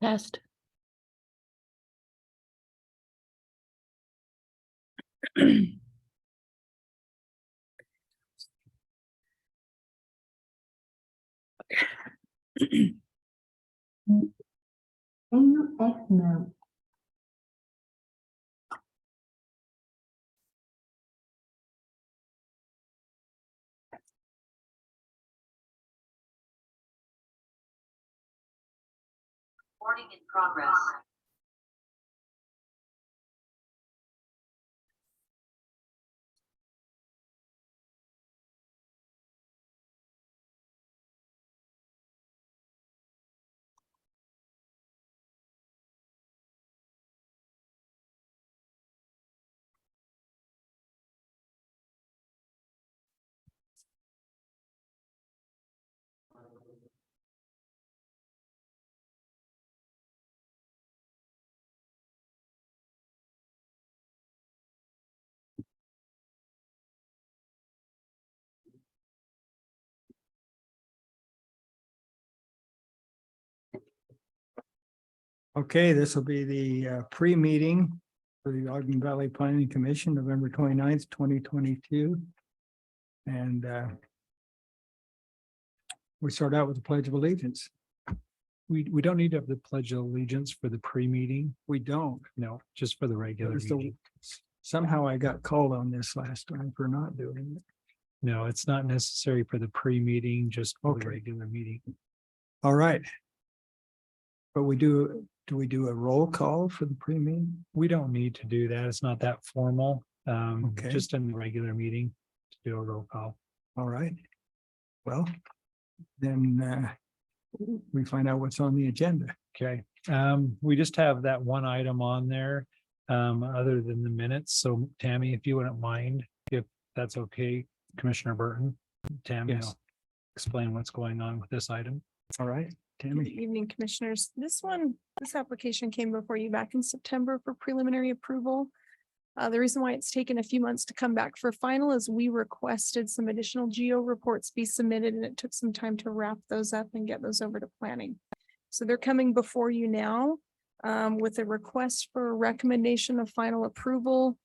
Passed. No. Recording in progress. Okay, this will be the pre-meeting for the Ogden Valley Planning Commission, November 29th, 2022. And we start out with the Pledge of Allegiance. We don't need to have the Pledge of Allegiance for the pre-meeting. We don't. No, just for the regular It's the- meeting. Somehow I got called on this last time for not doing it. No, it's not necessary for the pre-meeting, just for the Okay. regular meeting. All right. But do we do a roll call for the pre-meeting? We don't need to do that. It's not that formal. Okay. Just in the regular meeting to do a roll call. All right. Well, then we find out what's on the agenda. Okay, we just have that one item on there, other than the minutes. So Tammy, if you wouldn't mind, if that's okay, Commissioner Burton, Tammy Yes. will explain what's going on with this item. All right, Good Tammy. evening, Commissioners. This application came before you back in September for preliminary approval. The reason why it's taken a few months to come back for final is we requested some additional geo reports be submitted, and it took some time to wrap those up and get those over to planning. So they're coming before you now with a request for a recommendation of final approval.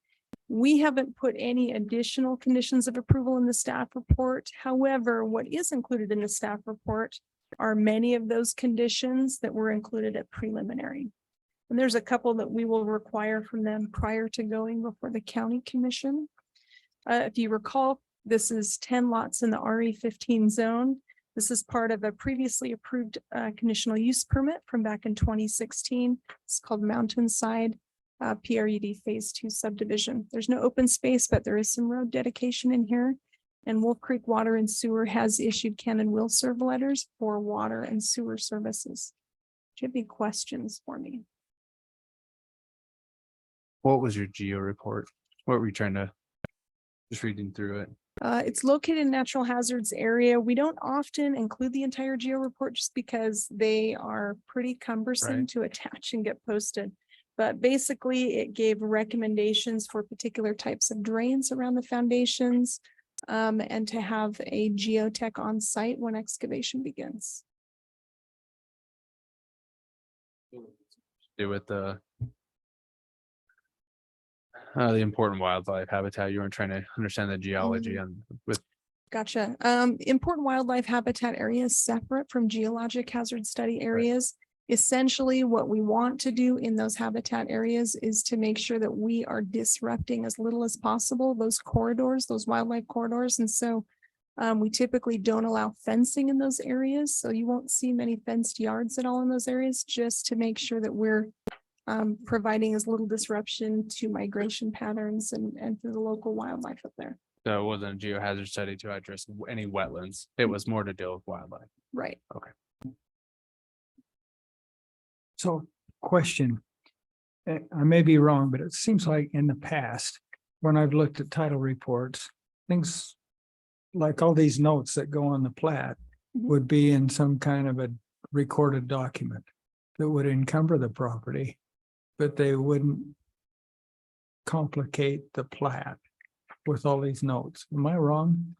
We haven't put any additional conditions of approval in the staff report. However, what is included in the staff report are many of those conditions that were included at preliminary. And there's a couple that we will require from them prior to going before the county commission. If you recall, this is 10 lots in the RE15 zone. This is part of a previously approved conditional use permit from back in 2016. It's called Mountainside PRUD Phase 2 Subdivision. There's no open space, but there is some road dedication in here. And Wolf Creek Water and Sewer has issued can and will serve letters for water and sewer services. Do you have any questions for me? What was your geo report? What were you trying to, just reading through it? It's located in natural hazards area. We don't often include the entire geo report just because they are pretty cumbersome Right. to attach and get posted. But basically, it gave recommendations for particular types of drains around the foundations and to have a geotech on site when excavation begins. Do with the important wildlife habitat. You weren't trying to understand the geology and with, Gotcha. Important wildlife habitat areas separate from geologic hazard study areas. Essentially, what we want to do in those habitat areas is to make sure that we are disrupting as little as possible those corridors, those wildlife corridors. And so we typically don't allow fencing in those areas. So you won't see many fenced yards at all in those areas, just to make sure that we're providing as little disruption to migration patterns and to the local wildlife up there. so it wasn't a geohazard study to address any wetlands. It was more to deal with wildlife. Right. So question, I may be wrong, but it seems like in the past, when I've looked at title reports, things like all these notes that go on the plat Mhm. would be in some kind of a recorded document that would encumber the property, but they wouldn't complicate the plat with all these notes. Am I wrong?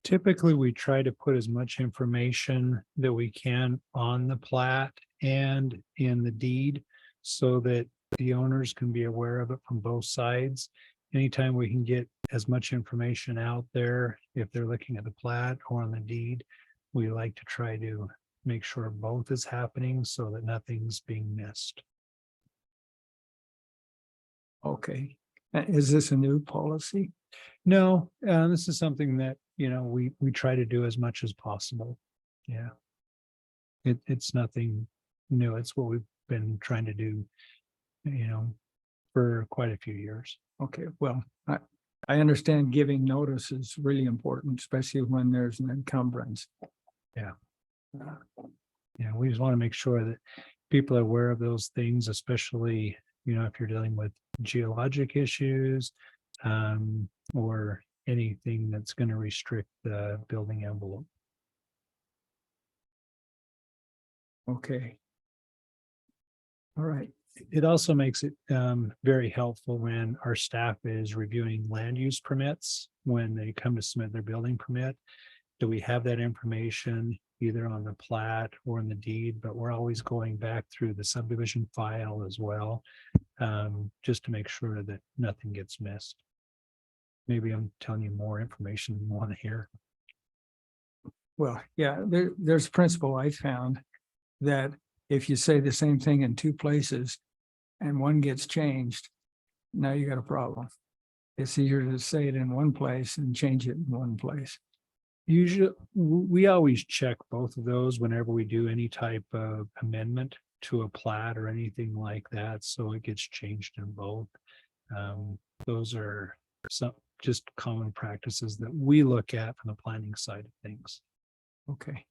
Typically, we try to put as much information that we can on the plat and in the deed so that the owners can be aware of it from both sides. Anytime we can get as much information out there, if they're looking at the plat or on the deed, we like to try to make sure both is happening so that nothing's being missed. Okay. Is this a new policy? No, this is something that, we try to do as much as possible. Yeah. It's nothing new. It's what we've been trying to do, for quite a few years. Okay, well, I understand giving notice is really important, especially when there's an encumbrance. Yeah. Yeah, we just want to make sure that people are aware of those things, especially, if you're dealing with geologic issues, or anything that's going to restrict the building envelope. Okay. All right. It also makes it very helpful when our staff is reviewing land use permits, when they come to submit their building permit. Do we have that information either on the plat or in the deed? But we're always going back through the subdivision file as well, just to make sure that nothing gets missed. Maybe I'm telling you more information than you want to hear. Well, yeah, there's a principle I found that if you say the same thing in two places and one gets changed, now you got a problem. It's easier to say it in one place and change it in one place. Usually, we always check both of those whenever we do any type of amendment to a plat or anything like that, so it gets changed in both. Those are some just common practices that we look at from the planning side of things. Okay.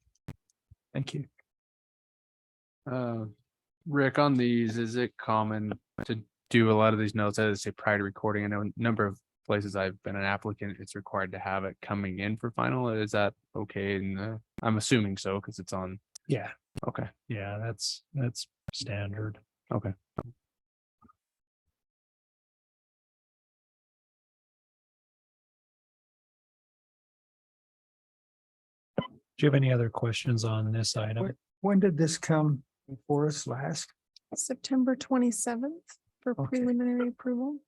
Thank you. Rick, on these, is it common to do a lot of these notes as say prior to recording? I know a number of places I've been an applicant, it's required to have it coming in for final. Is that okay? And I'm assuming so because it's on. Yeah. Okay. Yeah, that's standard. Okay. Do you have any other questions on this item? When did this come before us last? September 27th for Okay. preliminary approval.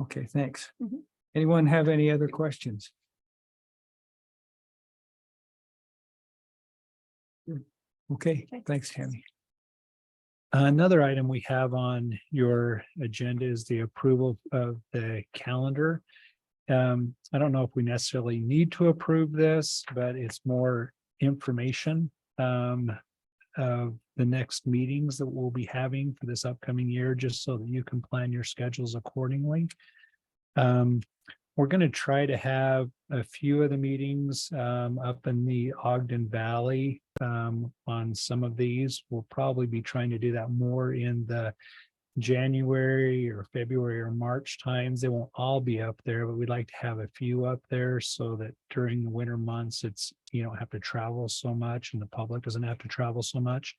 Okay, thanks. Mhm. Anyone have any other questions? Okay, Okay. thanks, Tammy. Another item we have on your agenda is the approval of the calendar. I don't know if we necessarily need to approve this, but it's more information of the next meetings that we'll be having for this upcoming year, just so that you can plan your schedules accordingly. We're going to try to have a few of the meetings up in the Ogden Valley on some of these. We'll probably be trying to do that more in the January or February or March times. They won't all be up there, but we'd like to have a few up there so that during the winter months, you don't have to travel so much and the public doesn't have to travel so much.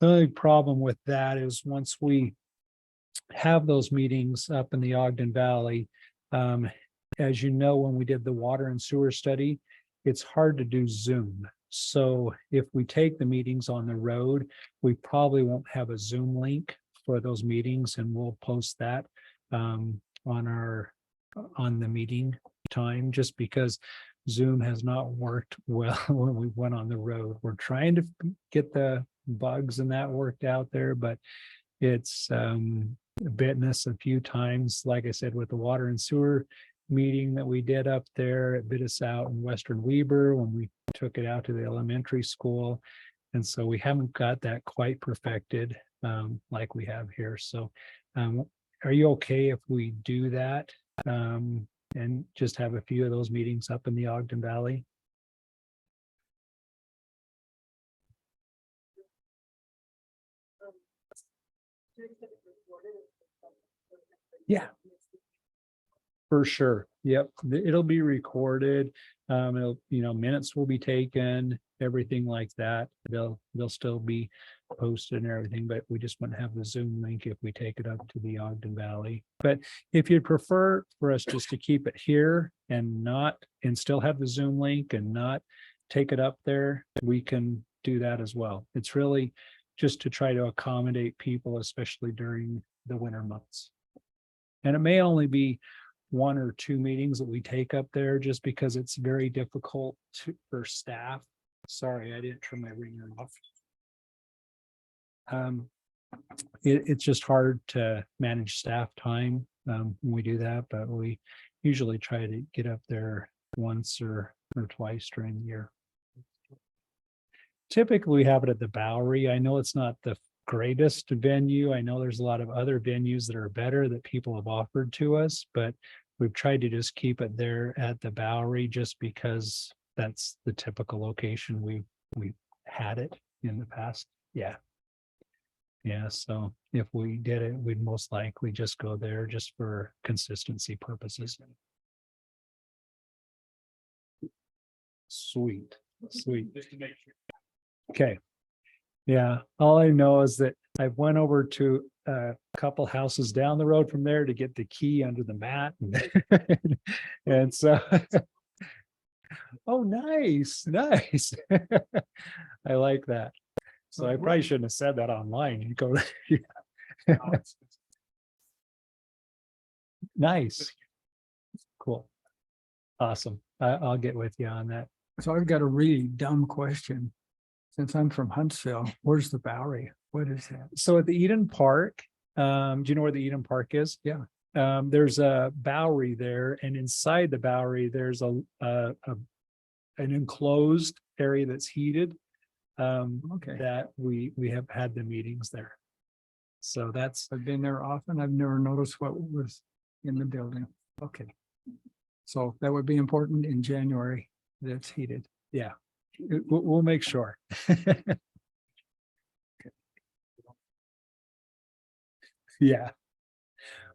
The only problem with that is once we have those meetings up in the Ogden Valley, as you know, when we did the water and sewer study, it's hard to do Zoom. So if we take the meetings on the road, we probably won't have a Zoom link for those meetings, and we'll post that on the meeting time, just because Zoom has not worked well when we went on the road. We're trying to get the bugs and that worked out there, but it's bitten us a few times. Like I said, with the water and sewer meeting that we did up there, it bit us out in Western Weber when we took it out to the elementary school. And so we haven't got that quite perfected like we have here. So are you okay if we do that and just have a few of those meetings up in the Ogden Valley? Yeah. For sure. Yep. It'll be recorded. It'll, minutes will be taken, everything like that. They'll still be posted and everything, but we just wouldn't have the Zoom link if we take it up to the Ogden Valley. But if you'd prefer for us just to keep it here and still have the Zoom link and not take it up there, we can do that as well. It's really just to try to accommodate people, especially during the winter months. And it may only be 1 or 2 meetings that we take up there, just because it's very difficult for staff. Sorry, I didn't turn my ringer off. It's just hard to manage staff time when we do that, but we usually try to get up there once or twice during the year. Typically, we have it at the Bowery. I know it's not the greatest venue. I know there's a lot of other venues that are better that people have offered to us, but we've tried to just keep it there at the Bowery just because that's the typical location we've had it in the past. Yeah. Yeah, so if we did it, we'd most likely just go there just for consistency purposes. Sweet. Okay. Yeah, all I know is that I went over to a couple houses down the road from there to get the key under the mat. And so, oh, nice. I like that. So I probably shouldn't have said that online. You go, nice. Cool. Awesome. I'll get with you on that. So I've got a really dumb question. Since I'm from Huntsville, where's the Bowery? What is that? So at the Eden Park, do you know where the Eden Park is? Yeah. There's a Bowery there, and inside the Bowery, there's an enclosed area that's heated. Okay. That we have had the meetings there. So that's, I've been there often. I've never noticed what was in the building. Okay. So that would be important in January that it's heated. yeah, we'll make sure. Yeah.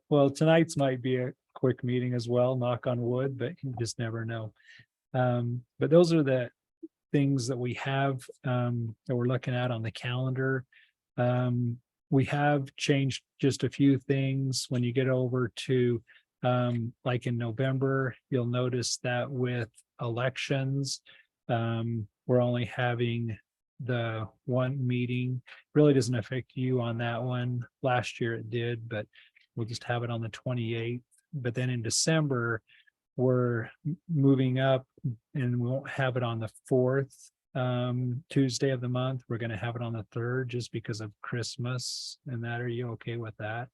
Well, tonight's might be a quick meeting as well, knock on wood, but you just never know. But those are the things that we have that we're looking at on the calendar. We have changed just a few things. When you get over to like in November, you'll notice that with elections, we're only having the one meeting. Really doesn't affect you on that one. Last year it did, but we'll just have it on the 28th. But then in December, we're moving up and we won't have it on the 4th Tuesday of the month. We're going to have it on the 3rd just because of Christmas and that. Are you okay with that?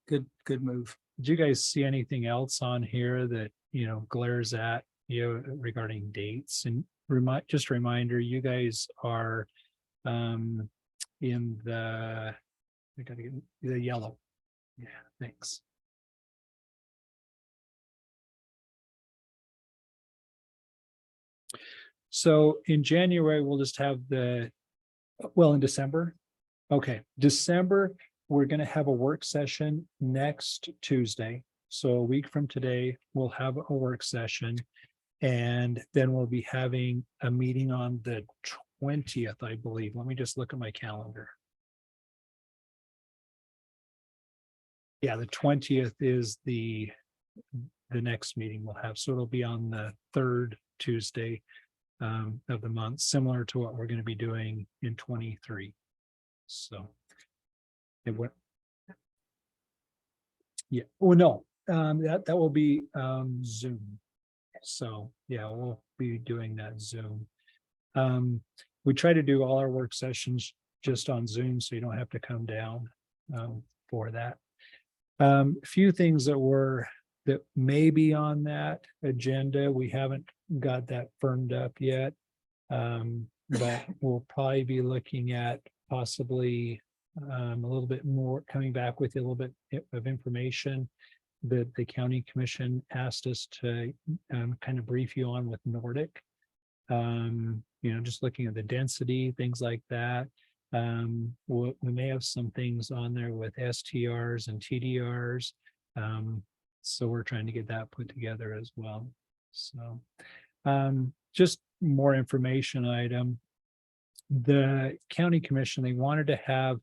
Good move. Did you guys see anything else on here that, glares at you regarding dates? And just a reminder, you guys are in the, I gotta get the yellow. Yeah, thanks. So in January, we'll just have in December. Okay, December, we're going to have a work session next Tuesday. So a week from today, we'll have a work session. And then we'll be having a meeting on the 20th, I believe. Let me just look at my calendar. Yeah, the 20th is the next meeting we'll have. So it'll be on the 3rd Tuesday of the month, similar to what we're going to be doing in 23. So it went. Yeah. Oh, no, that will be Zoom. So yeah, we'll be doing that Zoom. We try to do all our work sessions just on Zoom, so you don't have to come down for that. A few things that may be on that agenda. We haven't got that firmed up yet. But we'll probably be looking at possibly a little bit more, coming back with a little bit of information that the county commission asked us to kind of brief you on with Nordic. Just looking at the density, things like that. We may have some things on there with STRs and TDRs. So we're trying to get that put together as well. So just more information item. The county commission, they wanted to have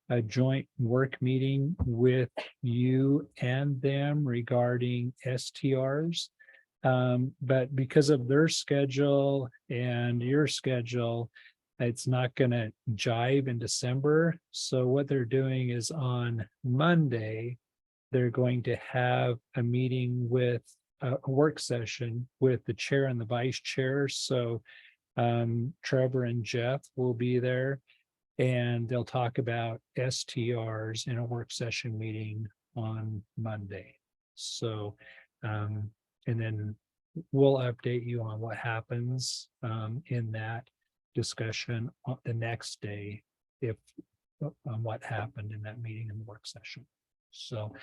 a joint work meeting with you and them regarding STRs. But because of their schedule and your schedule, it's not gonna jive in December. So what they're doing is on Monday, they're going to have a meeting with a work session with the chair and the vice chair. So Trevor and Jeff will be there, and they'll talk about STRs in a work session meeting on Monday. So, and then we'll update you on what happens in that discussion on the next day, if on what happened in that meeting in the work session. So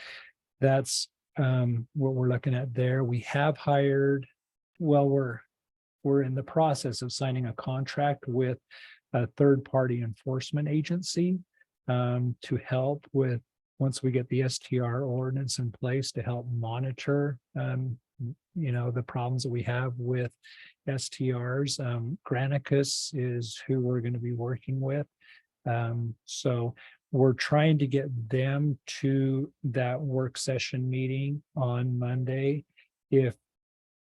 that's what we're looking at there. We have hired, well, we're in the process of signing a contract with a third-party enforcement agency to help with, once we get the STR ordinance in place, to help monitor the problems that we have with STRs. Granicus is who we're going to be working with. So we're trying to get them to that work session meeting on Monday. If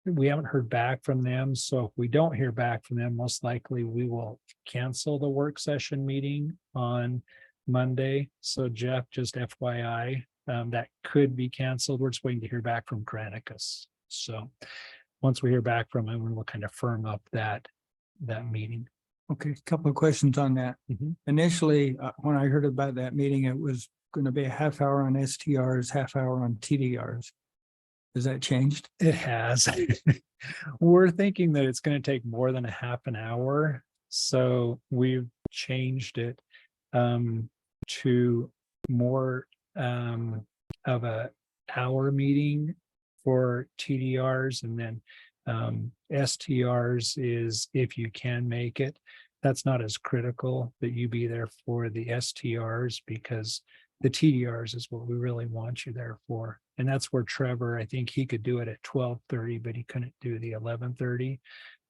we haven't heard back from them, so if we don't hear back from them, most likely we will cancel the work session meeting on Monday. So Jeff, just FYI, that could be canceled. We're just waiting to hear back from Granicus. So once we hear back from him, we'll kind of firm up that meeting. Okay, a couple of questions on that. Mhm. Initially, when I heard about that meeting, it was going to be a half hour on STRs, half hour on TDRs. Has that changed? It has. We're thinking that it's going to take more than a half an hour. So we've changed it to more of a hour meeting for TDRs, and then STRs is if you can make it. That's not as critical that you be there for the STRs, because the TDRs is what we really want you there for. And that's where Trevor, I think he could do it at 12:30, but he couldn't do the 11:30.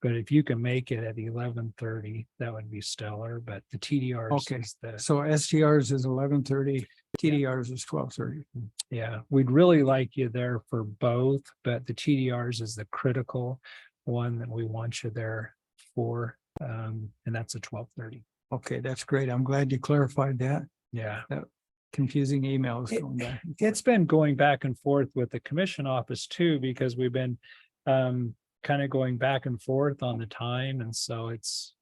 But if you can make it at 11:30, that would be stellar. But the TDRs Okay. is the, So STRs is 11:30, TDRs is 12:30. yeah, we'd really like you there for both, but the TDRs is the critical one that we want you there for. And that's at 12:30. Okay, that's great. I'm glad you clarified that. Yeah. Confusing emails going back. It's been going back and forth with the commission office too, because we've been kind of going back and forth on the time. And so it's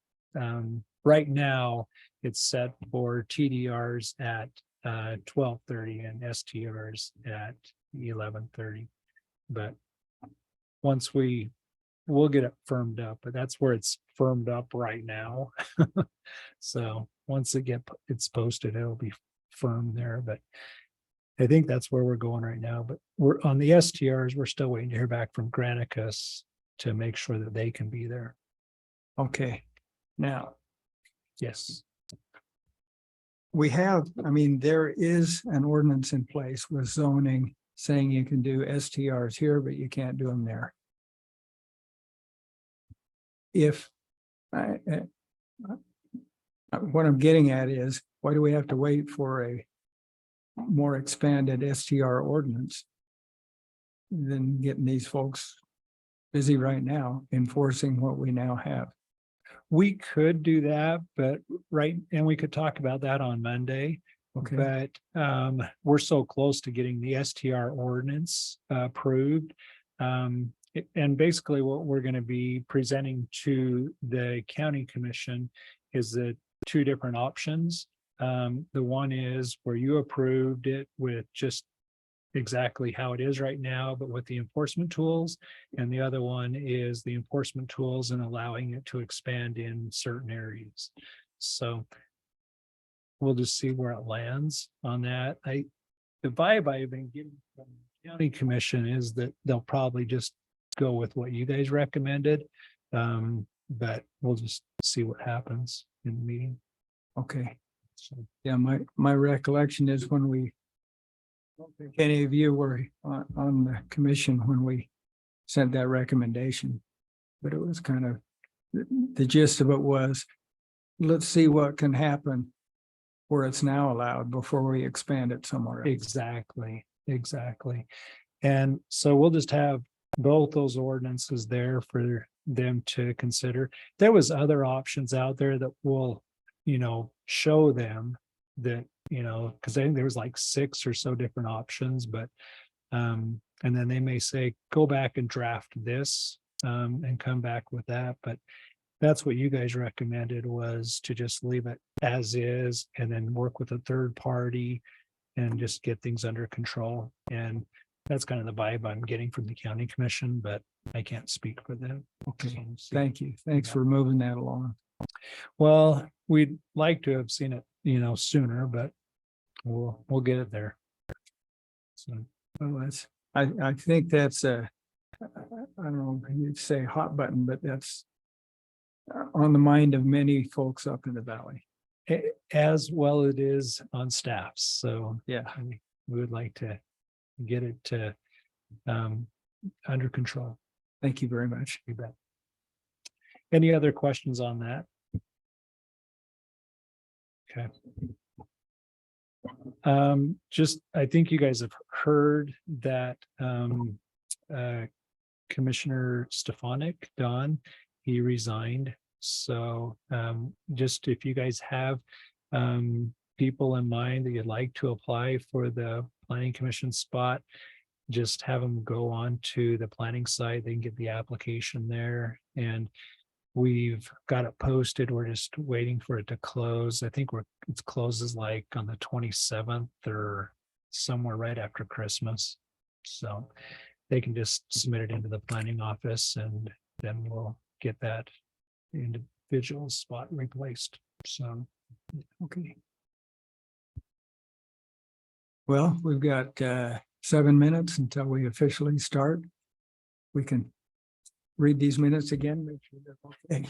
right now it's set for TDRs at 12:30 and STRs at 11:30. But once we'll get it firmed up, but that's where it's firmed up right now. So once it's posted, it'll be firm there, but I think that's where we're going right now. But we're on the STRs, we're still waiting to hear back from Granicus to make sure that they can be there. Okay, now Yes. there is an ordinance in place with zoning saying you can do STRs here, but you can't do them there. What I'm getting at is, why do we have to wait for a more expanded STR ordinance than getting these folks busy right now enforcing what we now have? We could do that, but and we could talk about that on Monday. Okay, But we're so close to getting the STR ordinance approved. And basically what we're going to be presenting to the county commission is the two different options. The one is where you approved it with just exactly how it is right now, but with the enforcement tools. And the other one is the enforcement tools and allowing it to expand in certain areas. So we'll just see where it lands on that. The vibe I've been getting from the county commission is that they'll probably just go with what you guys recommended. But we'll just see what happens in the meeting. okay. So, Yeah, my recollection is when I don't think any of you were on the commission when we sent that recommendation, but it was kind of, the gist of it was, let's see what can happen where it's now allowed before we expand it somewhere else. exactly. And so we'll just have both those ordinances there for them to consider. There was other options out there that will, show them that, because I think there was like 6 or so different options, but and then they may say, go back and draft this and come back with that. But that's what you guys recommended, was to just leave it as is and then work with a third party and just get things under control. And that's kind of the vibe I'm getting from the county commission, but I can't speak for them. Okay, thank you. Thanks for moving that along. Well, we'd like to have seen it, sooner, but we'll get it there. So, Well, I think that's I don't know, you'd say hot button, but that's on the mind of many folks up in the valley. as well it is on staffs. So Yeah. we would like to get it under control. Thank you very much. You bet. Any other questions on that? Okay. Just, I think you guys have heard that Commissioner Stefanik, Don, he resigned. So just if you guys have people in mind that you'd like to apply for the planning commission spot, just have them go on to the planning site. They can get the application there, and we've got it posted. We're just waiting for it to close. I think it closes like on the 27th or somewhere right after Christmas. So they can just submit it into the planning office, and then we'll get that individual spot replaced. So, Okay. Well, we've got 7 minutes until we officially start. We can read these minutes again. Make sure they're okay.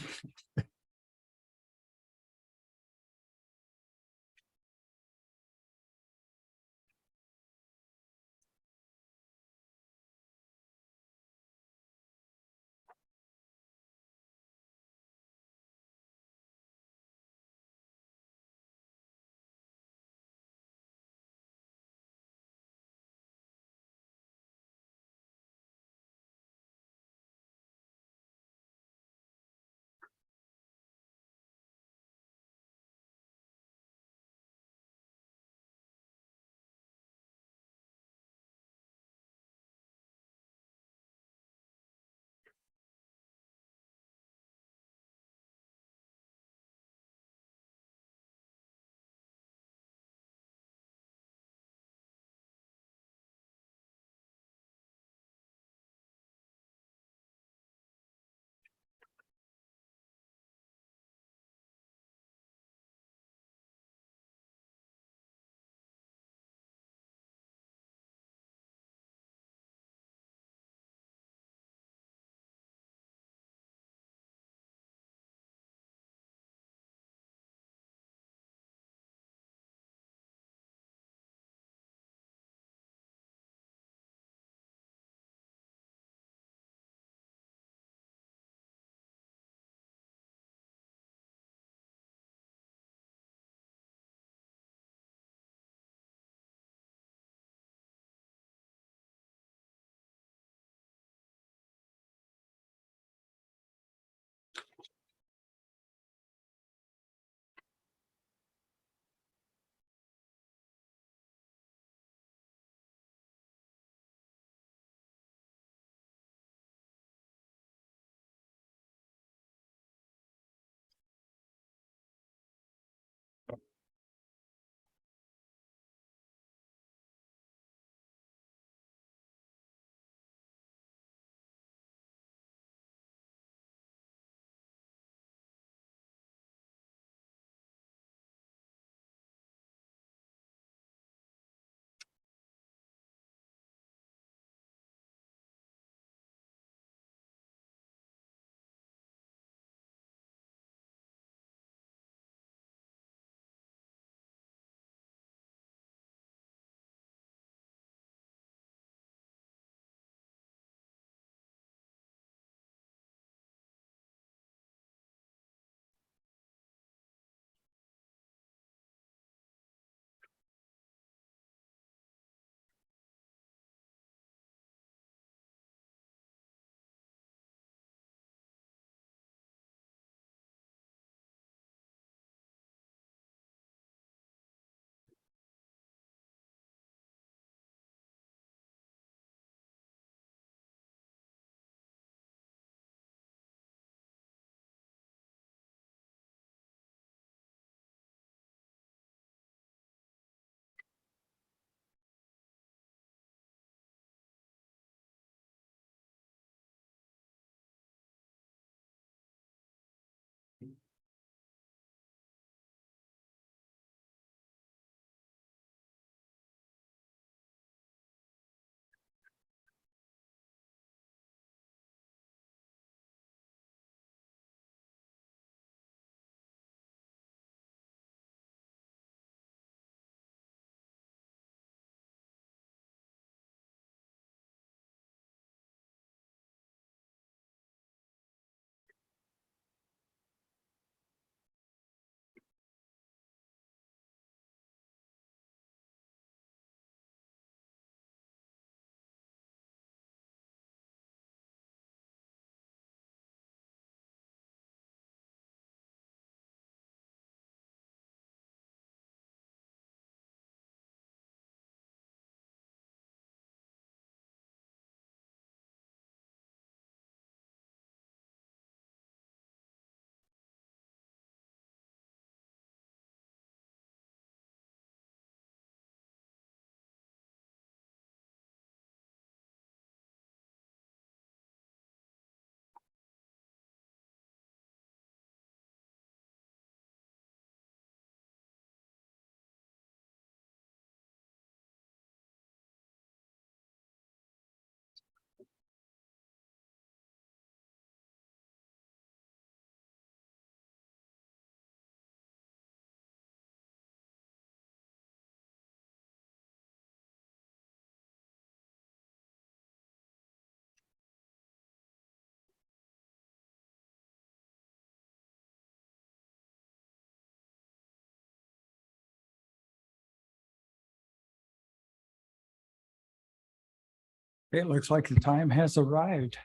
It looks like the time has arrived.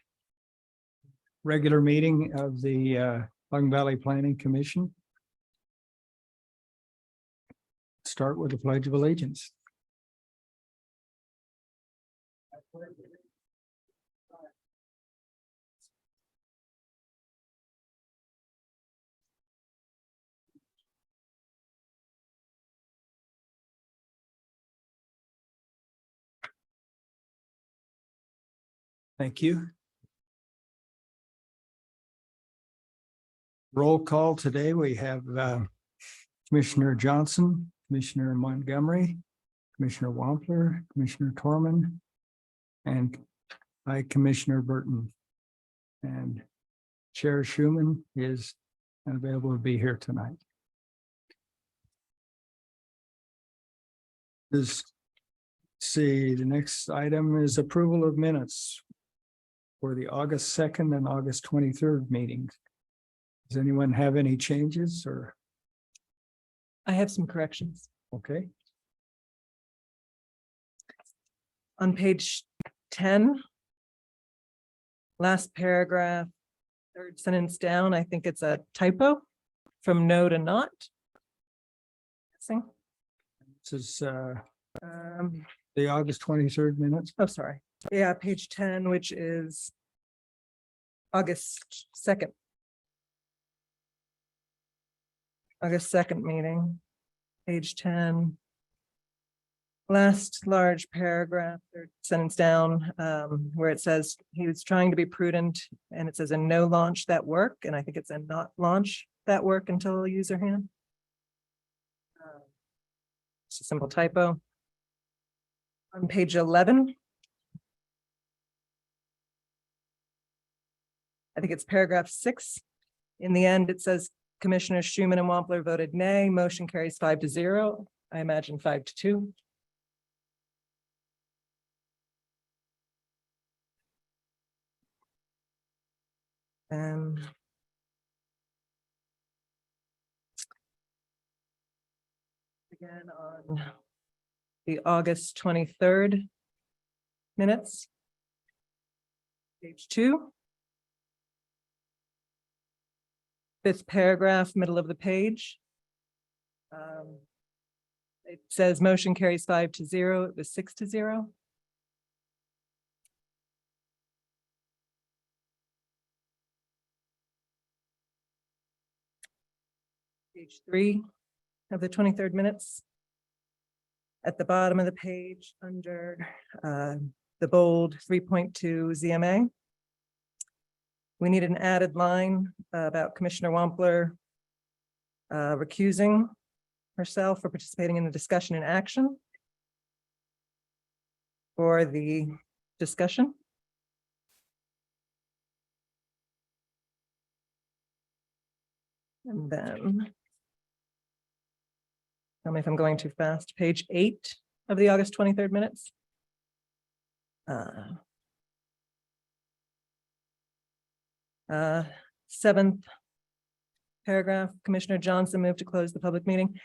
Regular meeting of the Ogden Valley Planning Commission. Start with the Pledge of Allegiance. Thank you. Roll call today. We have Commissioner Johnson, Commissioner Montgomery, Commissioner Wampler, Commissioner Torman, and I, Commissioner Burton. And Chair Schuman is available to be here tonight. The next item is approval of minutes for the August 2nd and August 23rd meetings. Does anyone have any changes or? I have some corrections. Okay, On page 10, last paragraph, third sentence down, I think it's a typo from no to not. Guessing. this is Um, the August 23rd minutes. oh, sorry. Yeah, page 10, which is August 2nd. August 2nd meeting, page 10. Last large paragraph, third sentence down, where it says he was trying to be prudent, and it says a no launch that work, and I think it's a not launch that work until a user hand. It's a simple typo. On page 11. I think it's paragraph 6. In the end, it says Commissioners Schuman and Wampler voted nay, motion carries 5-0. I imagine 5-2. Again on the August 23rd minutes. Page 2. Fifth paragraph, middle of the page. It says motion carries 5-0. It was 6-0. Page 3 of the 23rd minutes. At the bottom of the page, under the bold 3.2 ZMA. We need an added line about Commissioner Wampler recusing herself for participating in the discussion and action for the discussion. And then, tell me if I'm going too fast, page 8 of the August 23rd minutes. Seventh paragraph, Commissioner Johnson moved to close the public meeting.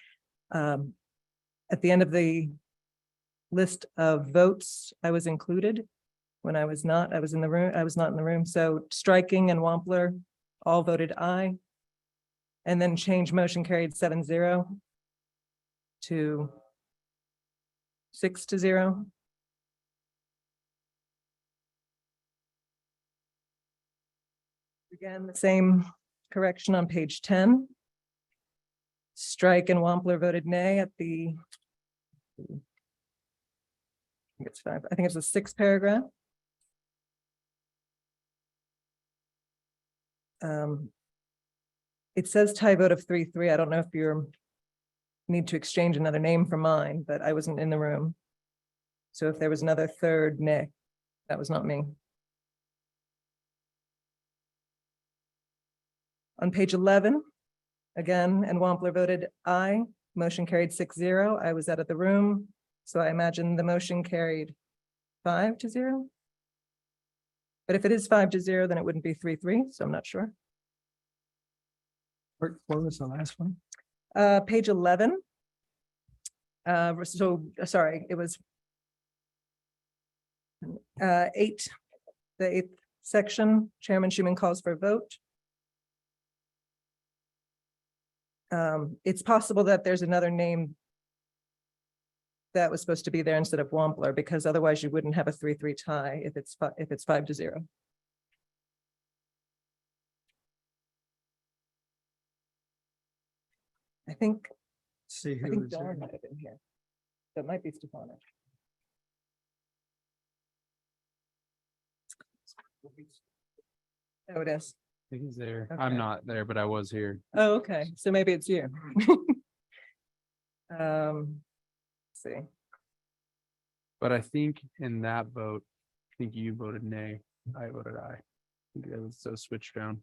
At the end of the list of votes, I was included. When I was not, I was in the room, I was not in the room. So Striking and Wampler all voted aye. And then change motion carried 7-0 to 6-0. Again, the same correction on page 10. Strike and Wampler voted nay at the, I think it's 5, I think it's the 6th paragraph. It says tie vote of 3-3. I don't know if you're need to exchange another name for mine, but I wasn't in the room. So if there was another third nay, that was not me. On page 11, again, and Wampler voted aye, motion carried 6-0. I was out of the room, so I imagine the motion carried 5-0. But if it is 5-0, then it wouldn't be 3-3, so I'm not sure. What was the last one? Page 11. So, sorry, it was 8, the 8th section, Chairman Schuman calls for a vote. It's possible that there's another name that was supposed to be there instead of Wampler, because otherwise you wouldn't have a 3-3 tie if it's 5-0. I think See who Dawn was there. might have been here. That might be Stefanik. Oh, it is. I think he's there. Okay. I'm not there, but I was here. Oh, okay. So maybe it's you. Let's see. But I think in that vote, I think you voted nay. I voted aye. I think it was so switched around.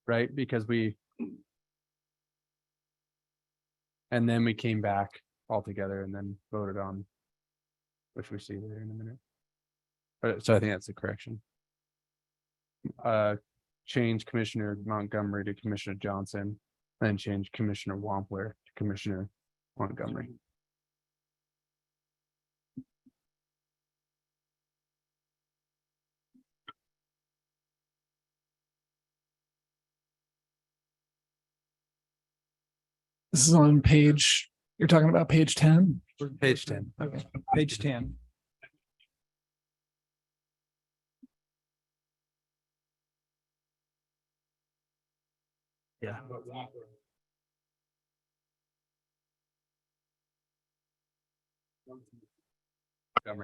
Right, because and then we came back all together and then voted on, which we see there in a minute. But so I think that's the correction. Change Commissioner Montgomery to Commissioner Johnson, then change Commissioner Wampler to Commissioner Montgomery. This is on page, you're talking about page 10? Page 10. Okay, page 10. Yeah.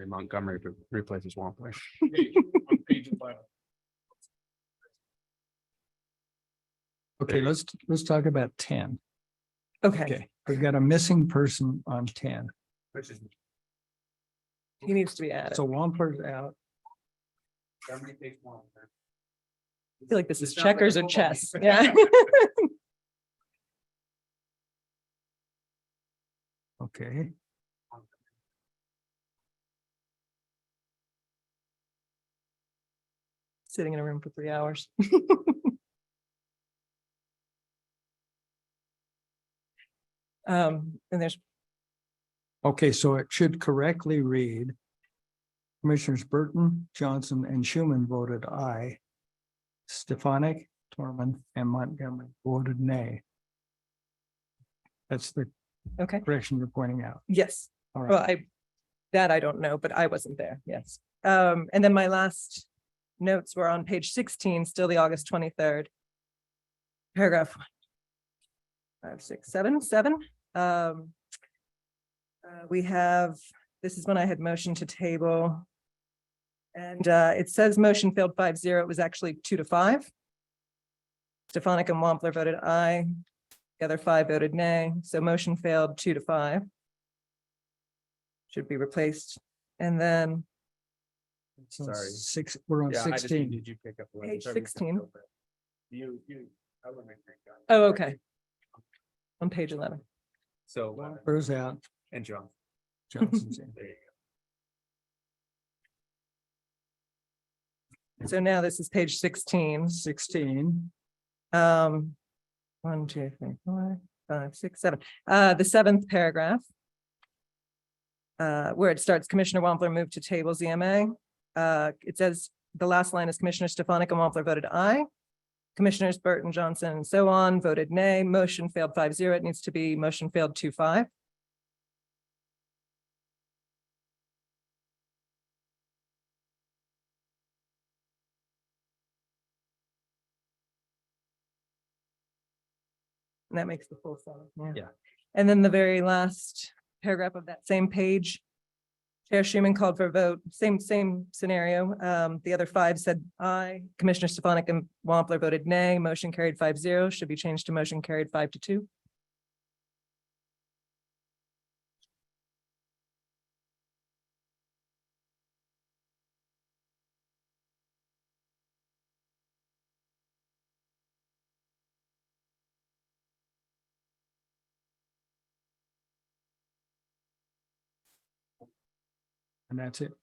Montgomery replaces Wampler. Okay, let's talk about 10. Okay, Okay, we've got a missing person on 10. Which is. he needs to be added. So Wampler's out. I feel like this is checkers or chess. Yeah. Okay, Sitting in a room for 3 hours. And there's, okay, so it should correctly read. Commissioners Burton, Johnson, and Schuman voted aye. Stefanik, Torman, and Montgomery voted nay. That's the okay, correction you're pointing out. yes. All Well, right, I don't know, but I wasn't there, yes. And then my last notes were on page 16, still the August 23rd. Paragraph 5, 6, 7. We have, this is when I had motioned to table. And it says motion failed 5-0. It was actually 2-5. Stefanik and Wampler voted aye. The other 5 voted nay. So motion failed 2-5. Should be replaced. And then so Sorry. we're on Yeah, I just 16. needed you to pick up. the Page letter. 16. You, I would make that guy. Oh, okay. On page 11. So, Wampler's out, and John. Johnson's in. There you So now this is page 16. 16, 1, 2, 3, 4, 5, 6, 7. The 7th paragraph. Where it starts, Commissioner Wampler moved to table ZMA. It says the last line is Commissioner Stefanik and Wampler voted aye. Commissioners Burton, Johnson, and so on voted nay. Motion failed 5-0. It needs to be motion failed 2-5. And that makes the full sentence. Yeah. And then the very last paragraph of that same page. Chair Schuman called for a vote, same scenario. The other 5 said aye. Commissioner Stefanik and Wampler voted nay. Motion carried 5-0, should be changed to motion carried 5-2. and that's it.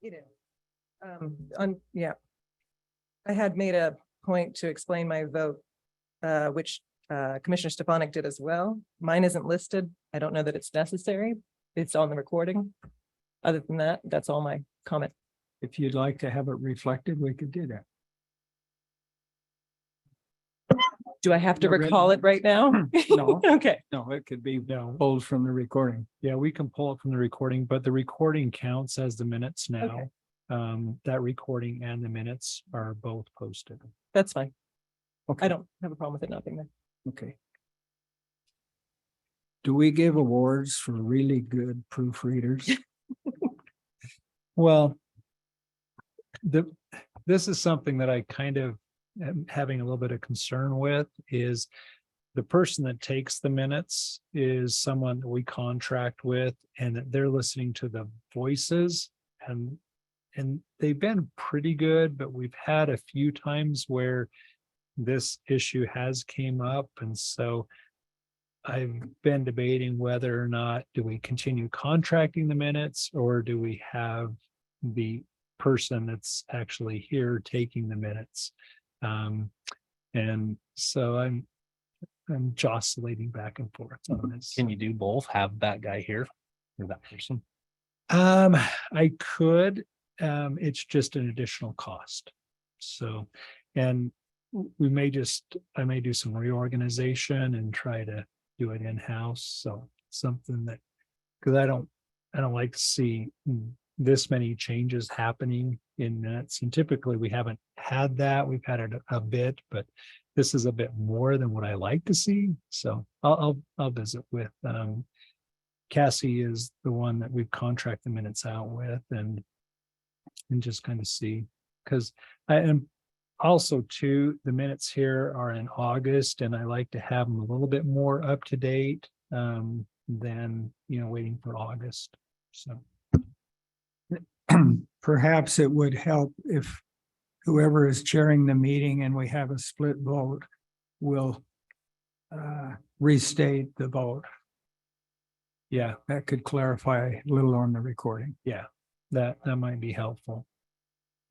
It is. Yeah. I had made a point to explain my vote, which Commissioner Stefanik did as well. Mine isn't listed. I don't know that it's necessary it's on the recording. Other than that, that's all my comment. If you'd like to have it reflected, we could do that. Do I have to Not ready. recall it right now? No. Okay, No, it could be No, pulled from the recording. yeah, we can pull it from the recording, but the recording counts as the minutes now. Okay. That recording and the minutes are both posted. that's fine. Okay. I don't have a problem with it not being there. Okay. Do we give awards for really good proofreaders? Well, this is something that I kind of am having a little bit of concern with is the person that takes the minutes is someone that we contract with and that they're listening to the voices and they've been pretty good, but we've had a few times where this issue has came up. And so I've been debating whether or not do we continue contracting the minutes or do we have the person that's actually here taking the minutes. And so I'm jostling back and forth on this. Can you do both? Have that guy here or that person? I could, it's just an additional cost. So, and I may do some reorganization and try to do it in-house. So something that, because I don't like to see this many changes happening in minutes. And typically we haven't had that. We've had it a bit, but this is a bit more than what I like to see. So I'll visit with, Cassie is the one that we've contracted the minutes out with and just kind of see, because I am also too, the minutes here are in August and I like to have them a little bit more up to date than, waiting for August. So. Perhaps it would help if whoever is chairing the meeting and we have a split vote will restate the vote. Yeah, That could clarify a little on the recording. that might be helpful.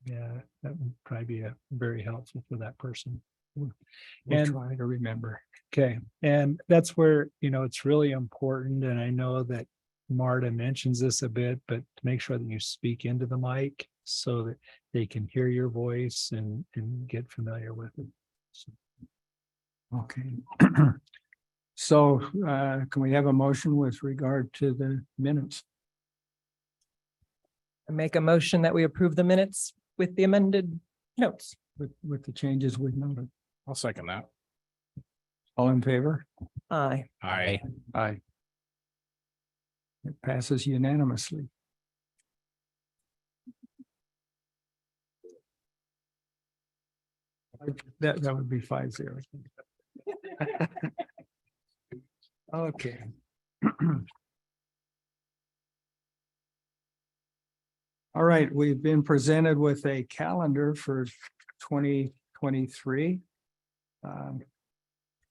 Yeah, that would probably be very helpful for that person. We'll And- try to remember. Okay, and that's where, it's really important, and I know that Marta mentions this a bit, but to make sure that you speak into the mic so that they can hear your voice and get familiar with it. So, Okay. So can we have a motion with regard to the minutes? I make a motion that we approve the minutes with the amended notes. With the changes we've noted? I'll second that. All in favor? Aye. Aye. Aye. It passes unanimously. That would be 5-0. Okay. All right, we've been presented with a calendar for 2023.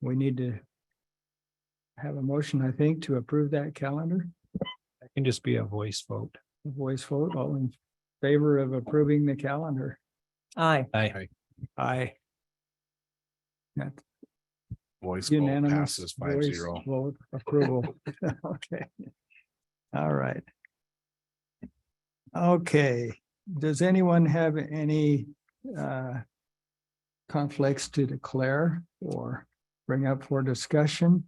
We need to have a motion, I think, to approve that calendar. it can just be a voice vote. A voice vote, all in favor of approving the calendar? Aye. Aye. Aye. That Voice vote unanimous passes voice 5-0. vote approval. Okay. All right. Okay, does anyone have any conflicts to declare or bring up for discussion?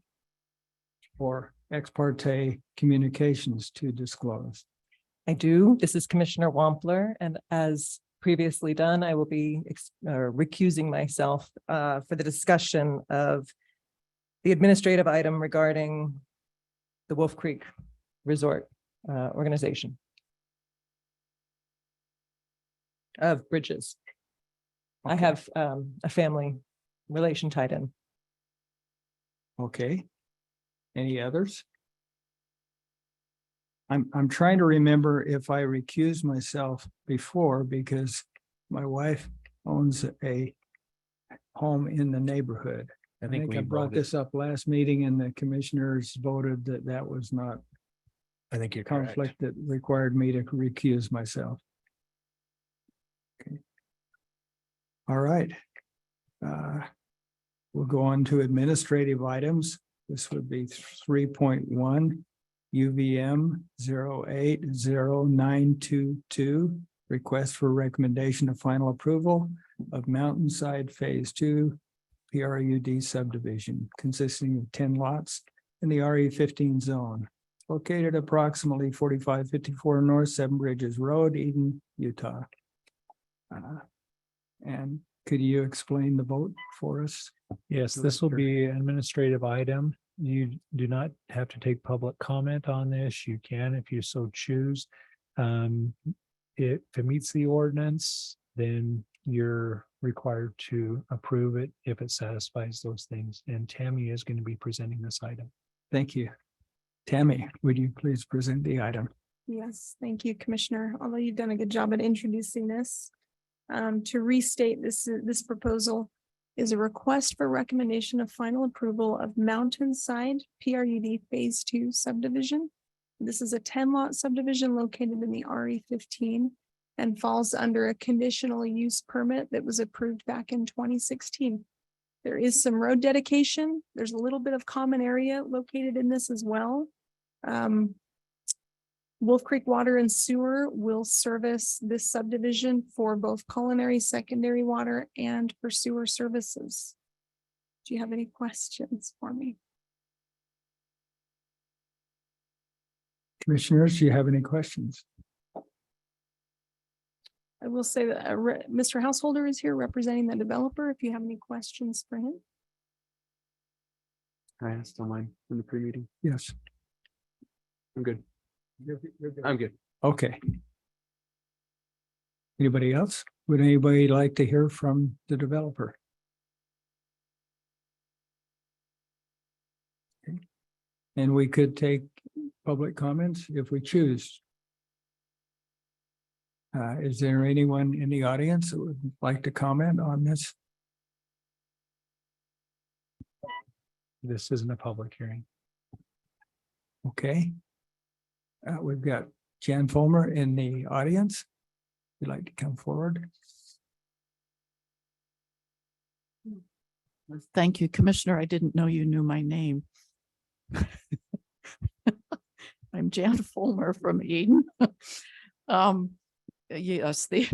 Or ex parte communications to disclose? I do. This is Commissioner Wampler, and as previously done, I will be recusing myself for the discussion of the administrative item regarding the Wolf Creek Resort organization of bridges. I Okay. have a family relation tied in. Okay. Any others? I'm trying to remember if I recused myself before because my wife owns a home in the neighborhood. I think I brought this up last meeting and the commissioners voted that that was not I think you're a conflict that required me to recuse myself. Okay. All right. We'll go on to administrative items. This would be 3.1. UVM 080922. Request for recommendation of final approval of Mountainside Phase 2 PRUD subdivision consisting of 10 lots in the RE 15 zone. Located approximately 4554 North Seven Bridges Road, Eden, Utah. And could you explain the vote for us? Yes, this will Director. be an administrative item. You do not have to take public comment on this. You can if you so choose. If it meets the ordinance, then you're required to approve it if it satisfies those things. And Tammy is going to be presenting this item. Thank you. Tammy, would you please present the item? Yes, thank you, Commissioner. Although you've done a good job at introducing this. To restate, this proposal is a request for recommendation of final approval of Mountainside PRUD Phase 2 subdivision. This is a 10-lot subdivision located in the RE 15 and falls under a conditional use permit that was approved back in 2016. There is some road dedication. There's a little bit of common area located in this as well. Wolf Creek Water and Sewer will service this subdivision for both culinary, secondary water and for sewer services. Do you have any questions for me? Commissioners, do you have any questions? I will say that Mr. Householder is here representing the developer. If you have any questions for him. I asked online in the pre-meeting. Yes. I'm good. I'm good. Okay. Anybody else? Would anybody like to hear from the developer? Okay. And we could take public comments if we choose. Is there anyone in the audience that would like to comment on this? This isn't a public hearing. Okay. We've got Jan Fulmer in the audience. Would you like to come forward? Thank you, Commissioner. I didn't know you knew my name. I'm Jan Fulmer from Eden. Yes, the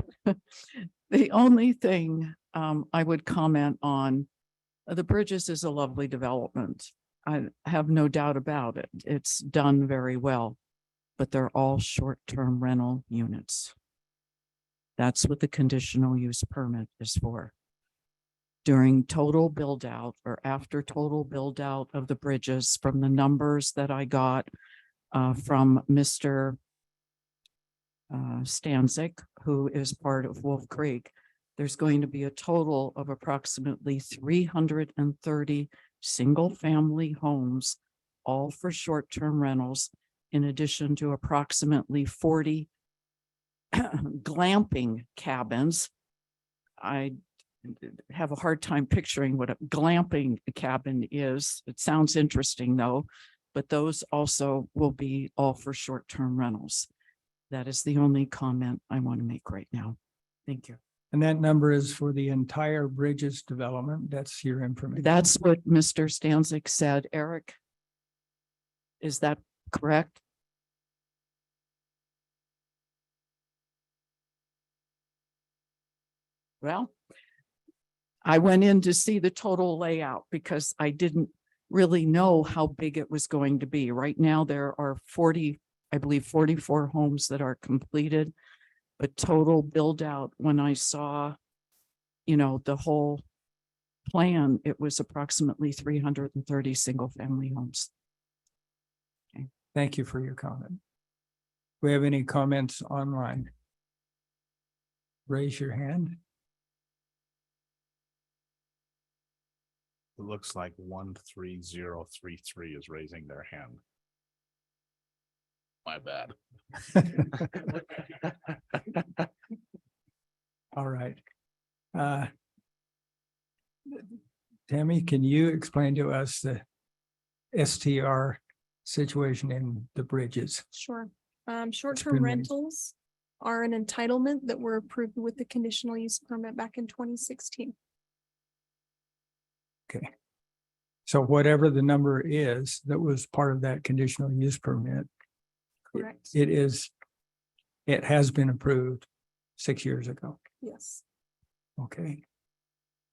only thing I would comment on, the Bridges is a lovely development. I have no doubt about it. It's done very well, but they're all short-term rental units. That's what the conditional use permit is for. During total build out or after total build out of the Bridges, from the numbers that I got from Mr. Stanzik, who is part of Wolf Creek, there's going to be a total of approximately 330 single-family homes, all for short-term rentals, in addition to approximately 40 glamping cabins. I have a hard time picturing what a glamping cabin is. It sounds interesting though, but those also will be all for short-term rentals. That is the only comment I want to make right now. Thank you. And that number is for the entire Bridges development. That's your information. That's what Mr. Stanzik said. Eric, is that correct? Well, I went in to see the total layout because I didn't really know how big it was going to be. Right now, there are 40, I believe 44 homes that are completed, but total build out, when I saw, you know, the whole plan, it was approximately 330 single family homes. Okay. Thank you for your comment. Do we have any comments online? Raise your hand. It looks like 13033 is raising their hand. My bad. All right. Tammy, can you explain to us the STR situation in the Bridges? Sure. Short-term been raised. rentals are an entitlement that were approved with the conditional use permit back in 2016. Okay. So whatever the number is that was part of that conditional use permit, Correct. it has been approved 6 years ago. Yes, Okay,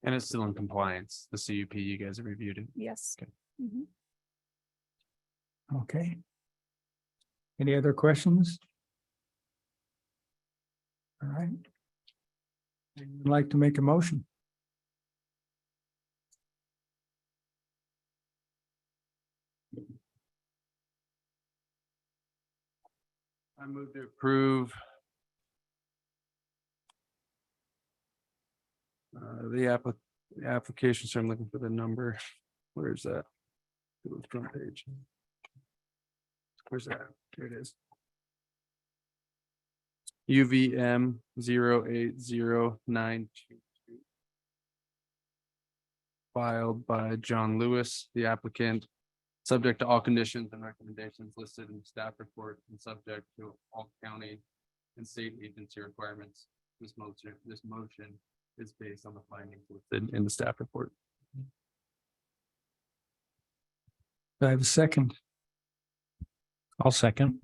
And it's still in compliance. The CUP, you guys have reviewed it. yes. Okay. Mhm. okay. Any other questions? All right. I'd like to make a motion. I move to approve. The application, so I'm looking for the number. Where is that? Go to the front page. Where's that? Here it is. UVM 080922. Filed by John Lewis, the applicant, subject to all conditions and recommendations listed in the staff report and subject to all county and state agency requirements. This motion is based on the findings listed in the staff report. Do I have a second? I'll second.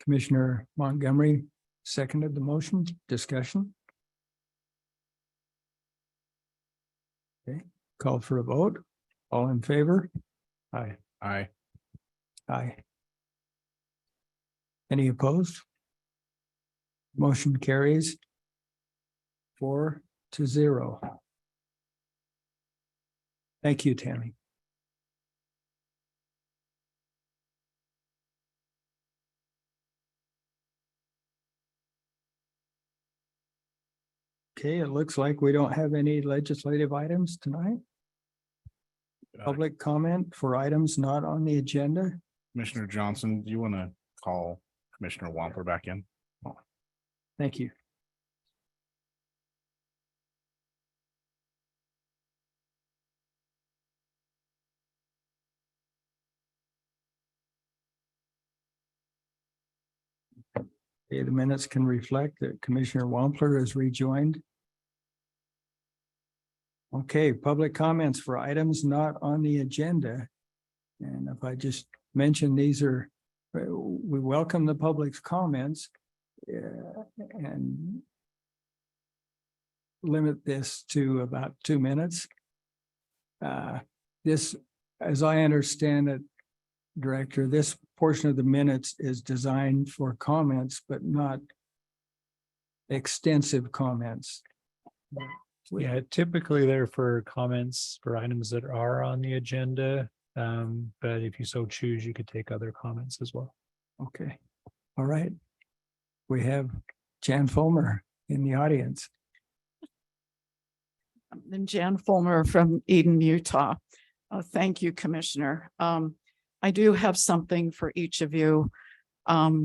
Commissioner Montgomery seconded the motion. Discussion. Okay, call for a vote. All in favor? Aye. Aye. Aye. Any opposed? Motion carries 4-0. Thank you, Tammy. Okay, it looks like we don't have any legislative items tonight. Public comment for items not on the agenda. Commissioner Johnson, do you want to call Commissioner Wampler back in? Thank you. Okay, the minutes can reflect that Commissioner Wampler has rejoined. Okay, public comments for items not on the agenda. And if I just mention, these are, we welcome the public's comments. And limit this to about 2 minutes. This, as I understand it, Director, this portion of the minutes is designed for comments, but not extensive comments. Yeah, typically they're for comments for items that are on the agenda. But if you so choose, you could take other comments as well. Okay, all right. We have Jan Fulmer in the audience. I'm Jan Fulmer from Eden, Utah. Thank you, Commissioner. I do have something for each of you.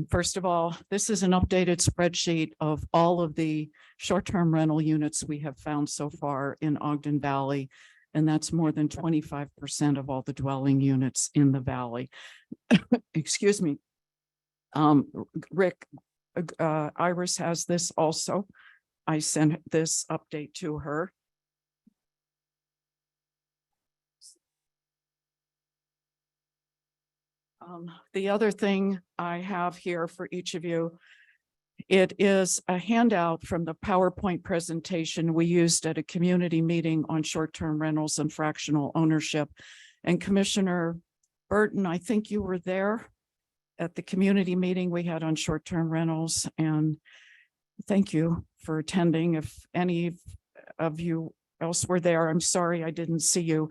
First of all, this is an updated spreadsheet of all of the short-term rental units we have found so far in Ogden Valley. And that's more than 25% of all the dwelling units in the valley. Excuse me. Rick, Iris has this also. I sent this update to her. The other thing I have here for each of you, it is a handout from the PowerPoint presentation we used at a community meeting on short-term rentals and fractional ownership. And Commissioner Burton, I think you were there at the community meeting we had on short-term rentals, and thank you for attending. If any of you else were there, I'm sorry I didn't see you.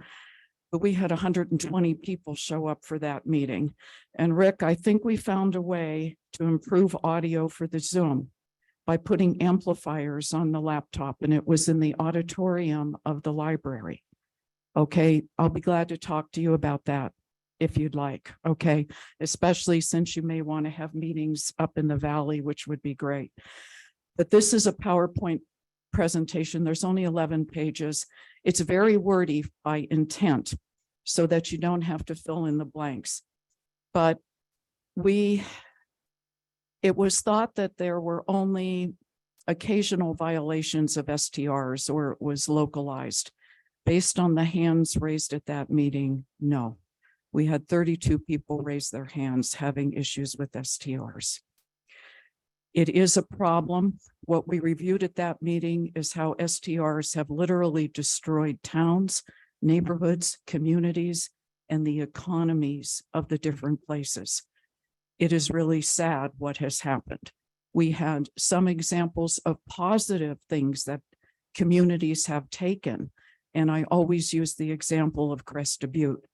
But we had 120 people show up for that meeting. And Rick, I think we found a way to improve audio for the Zoom by putting amplifiers on the laptop, and it was in the auditorium of the library. Okay, I'll be glad to talk to you about that if you'd like, okay? Especially since you may want to have meetings up in the valley, which would be great. But this is a PowerPoint presentation. There's only 11 pages. It's very wordy by intent so that you don't have to fill in the blanks. But it was thought that there were only occasional violations of STRs or it was localized. Based on the hands raised at that meeting, no. We had 32 people raise their hands having issues with STRs. It is a problem. What we reviewed at that meeting is how STRs have literally destroyed towns, neighborhoods, communities, and the economies of the different places. It is really sad what has happened. We had some examples of positive things that communities have taken. And I always use the example of Crested Butte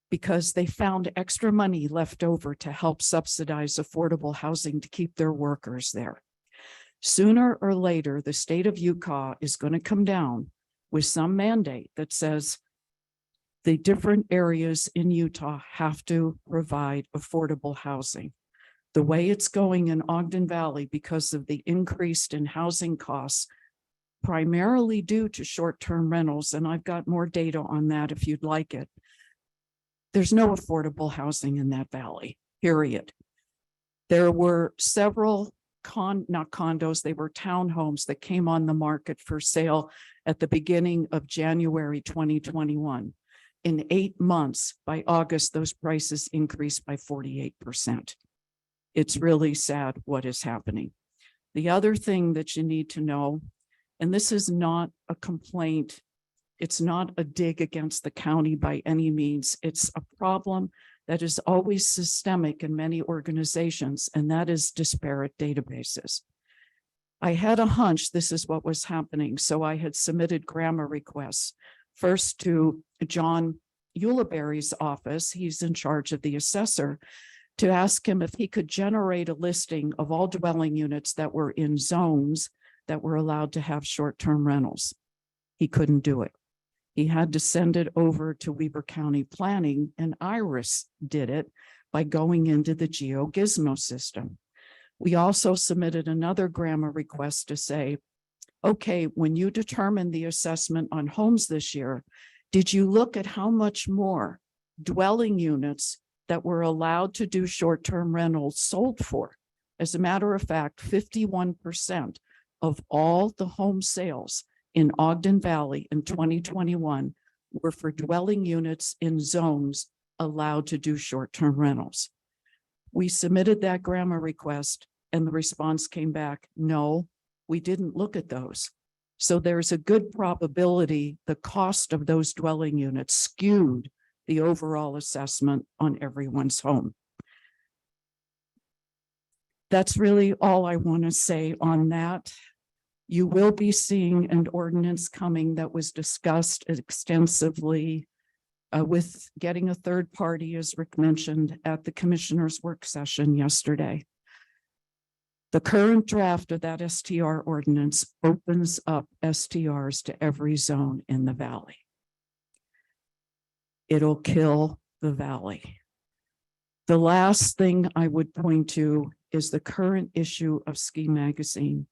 because they found extra money left over to help subsidize affordable housing to keep their workers there. Sooner or later, the state of Utah is going to come down with some mandate that says the different areas in Utah have to provide affordable housing. The way it's going in Ogden Valley because of the increase in housing costs, primarily due to short-term rentals, and I've got more data on that if you'd like it. There's no affordable housing in that valley, period. There were several not condos, they were townhomes that came on the market for sale at the beginning of January 2021. In 8 months, by August, those prices increased by 48%. It's really sad what is happening. The other thing that you need to know, and this is not a complaint, it's not a dig against the county by any means. It's a problem that is always systemic in many organizations, and that is disparate databases. I had a hunch this is what was happening, so I had submitted grammar requests, first to John Ulibarri's office, he's in charge of the assessor, to ask him if he could generate a listing of all dwelling units that were in zones that were allowed to have short-term rentals. He couldn't do it. He had to send it over to Weber County Planning, and Iris did it by going into the GeoGizmo system. We also submitted another grammar request to say, okay, when you determine the assessment on homes this year, did you look at how much more dwelling units that were allowed to do short-term rentals sold for? As a matter of fact, 51% of all the home sales in Ogden Valley in 2021 were for dwelling units in zones allowed to do short-term rentals. We submitted that grammar request and the response came back, no, we didn't look at those. So there's a good probability the cost of those dwelling units skewed the overall assessment on everyone's home. That's really all I want to say on that. You will be seeing an ordinance coming that was discussed extensively with getting a third party, as Rick mentioned, at the commissioner's work session yesterday. The current draft of that STR ordinance opens up STRs to every zone in the valley. It'll kill the valley. The last thing I would point to is the current issue of Ski Magazine,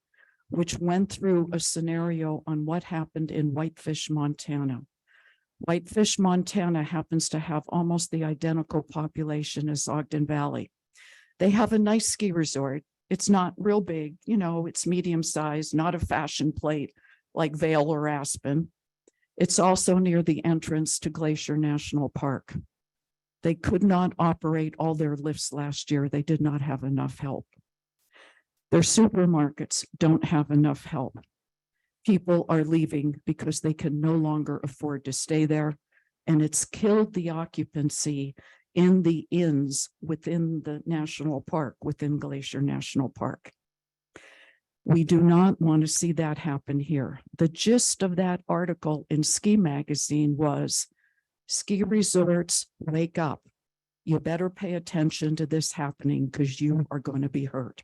which went through a scenario on what happened in Whitefish, Montana. Whitefish, Montana happens to have almost the identical population as Ogden Valley. They have a nice ski resort. It's not real big, you know, it's medium sized, not a fashion plate like Vail or Aspen. It's also near the entrance to Glacier National Park. They could not operate all their lifts last year. They did not have enough help. Their supermarkets don't have enough help. People are leaving because they can no longer afford to stay there. And it's killed the occupancy in the inns within the national park, within Glacier National Park. We do not want to see that happen here. The gist of that article in Ski Magazine was, ski resorts, wake up. You better pay attention to this happening because you are going to be hurt.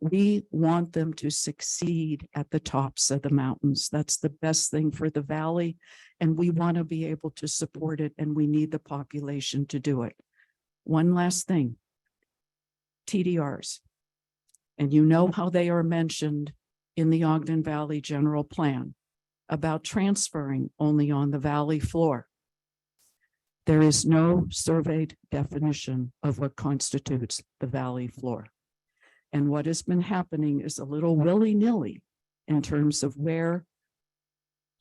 We want them to succeed at the tops of the mountains. That's the best thing for the valley. And we want to be able to support it, and we need the population to do it. One last thing, TDRs. And you know how they are mentioned in the Ogden Valley General Plan about transferring only on the valley floor. There is no surveyed definition of what constitutes the valley floor. And what has been happening is a little willy-nilly in terms of where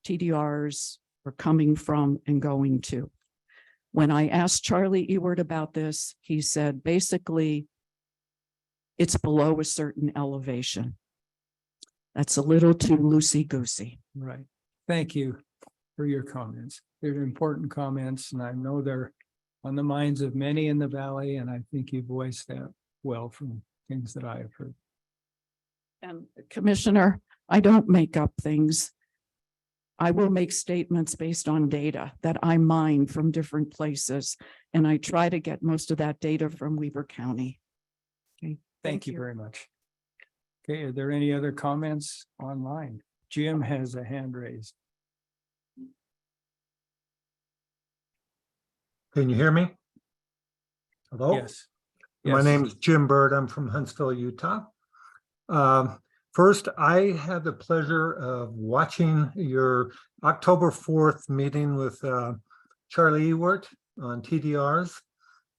TDRs are coming from and going to. When I asked Charlie Ewart about this, he said, basically, it's below a certain elevation. That's a little too loosey-goosey. Right. Thank you for your comments. They're important comments, and I know they're on the minds of many in the valley, and I think you voiced that well from things that I have heard. And Commissioner, I don't make up things. I will make statements based on data that I mine from different places, and I try to get most of that data from Weber County. Okay. Thank you very much. Okay, are there any other comments online? Jim has a hand raised. Can you hear me? Hello? Yes. My Yes. name is Jim Bird. I'm from Huntsville, Utah. First, I had the pleasure of watching your October 4th meeting with Charlie Ewart on TDRs.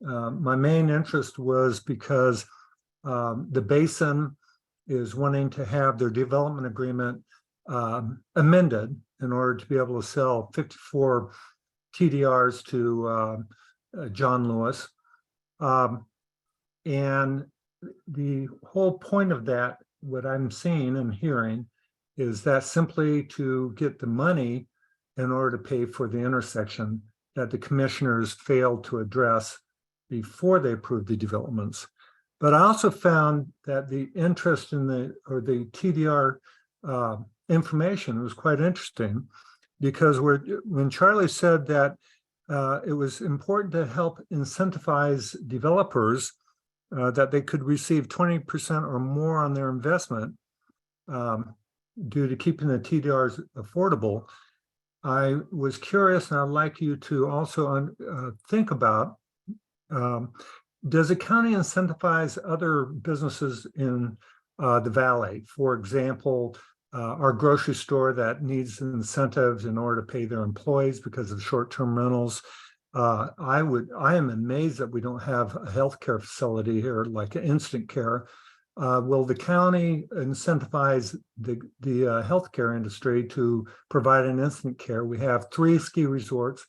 My main interest was because the basin is wanting to have their development agreement amended in order to be able to sell 54 TDRs to John Lewis. And the whole point of that, what I'm seeing and hearing, is that simply to get the money in order to pay for the intersection that the commissioners failed to address before they approved the developments. But I also found that the interest in the TDR information was quite interesting, because when Charlie said that it was important to help incentivize developers that they could receive 20% or more on their investment due to keeping the TDRs affordable, I was curious, and I'd like you to also think about, does the county incentivize other businesses in the valley? For example, our grocery store that needs incentives in order to pay their employees because of short-term rentals. I am amazed that we don't have a healthcare facility here like an instant care. Will the county incentivize the healthcare industry to provide an instant care? We have 3 ski resorts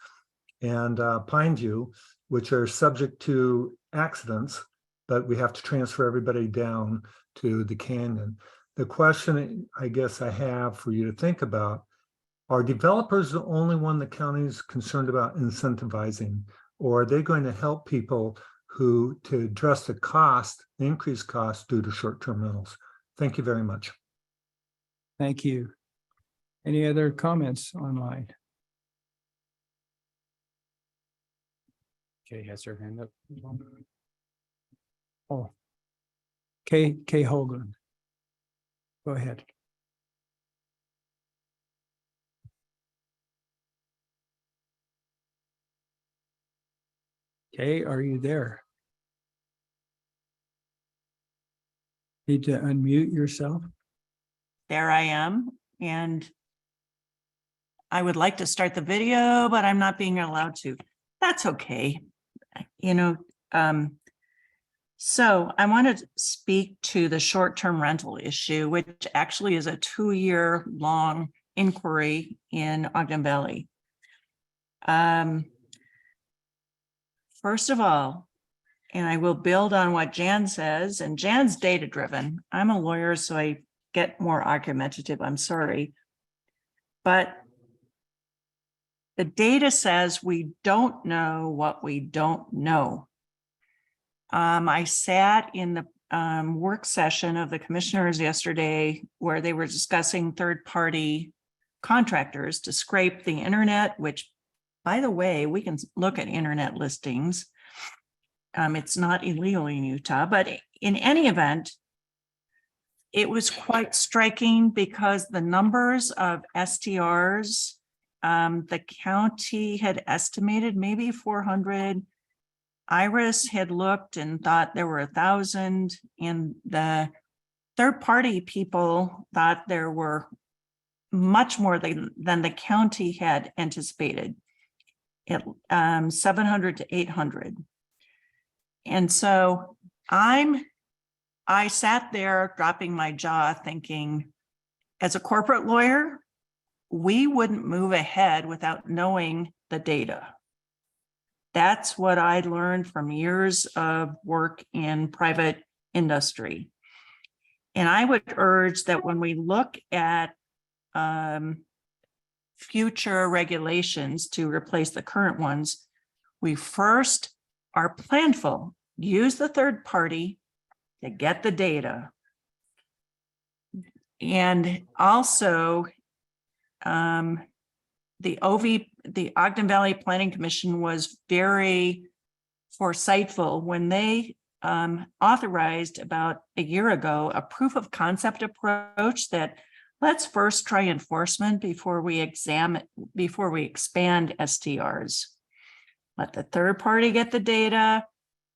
and Pineview, which are subject to accidents, but we have to transfer everybody down to the canyon. The question I guess I have for you to think about, are developers the only one the county is concerned about incentivizing, or are they going to help people to address the cost, the increased cost due to short-term rentals? Thank you very much. Thank you. Any other comments online? Kay has her hand up. Oh. Kay Hogan. Go ahead. Kay, are you there? Need to unmute yourself. There I am, and I would like to start the video, but I'm not being allowed to. That's okay. So I want to speak to the short-term rental issue, which actually is a 2-year-long inquiry in Ogden Valley. First of all, and I will build on what Jan says, and Jan's data-driven. I'm a lawyer, so I get more argumentative, I'm sorry. But the data says we don't know what we don't know. I sat in the work session of the commissioners yesterday where they were discussing third-party contractors to scrape the internet, which, by the way, we can look at internet listings. It's not illegal in Utah, but in any event, it was quite striking because the numbers of STRs, the county had estimated maybe 400. Iris had looked and thought there were 1,000, and the third-party people thought there were much more than the county had anticipated, at 700 to 800. And so I sat there dropping my jaw thinking, as a corporate lawyer, we wouldn't move ahead without knowing the data. That's what I learned from years of work in private industry. And I would urge that when we look at future regulations to replace the current ones, we first are planful, use the third party to get the data. And also, the Ogden Valley Planning Commission was very foresightful when they authorized about a year ago a proof of concept approach that let's first try enforcement before we expand STRs. Let the third party get the data.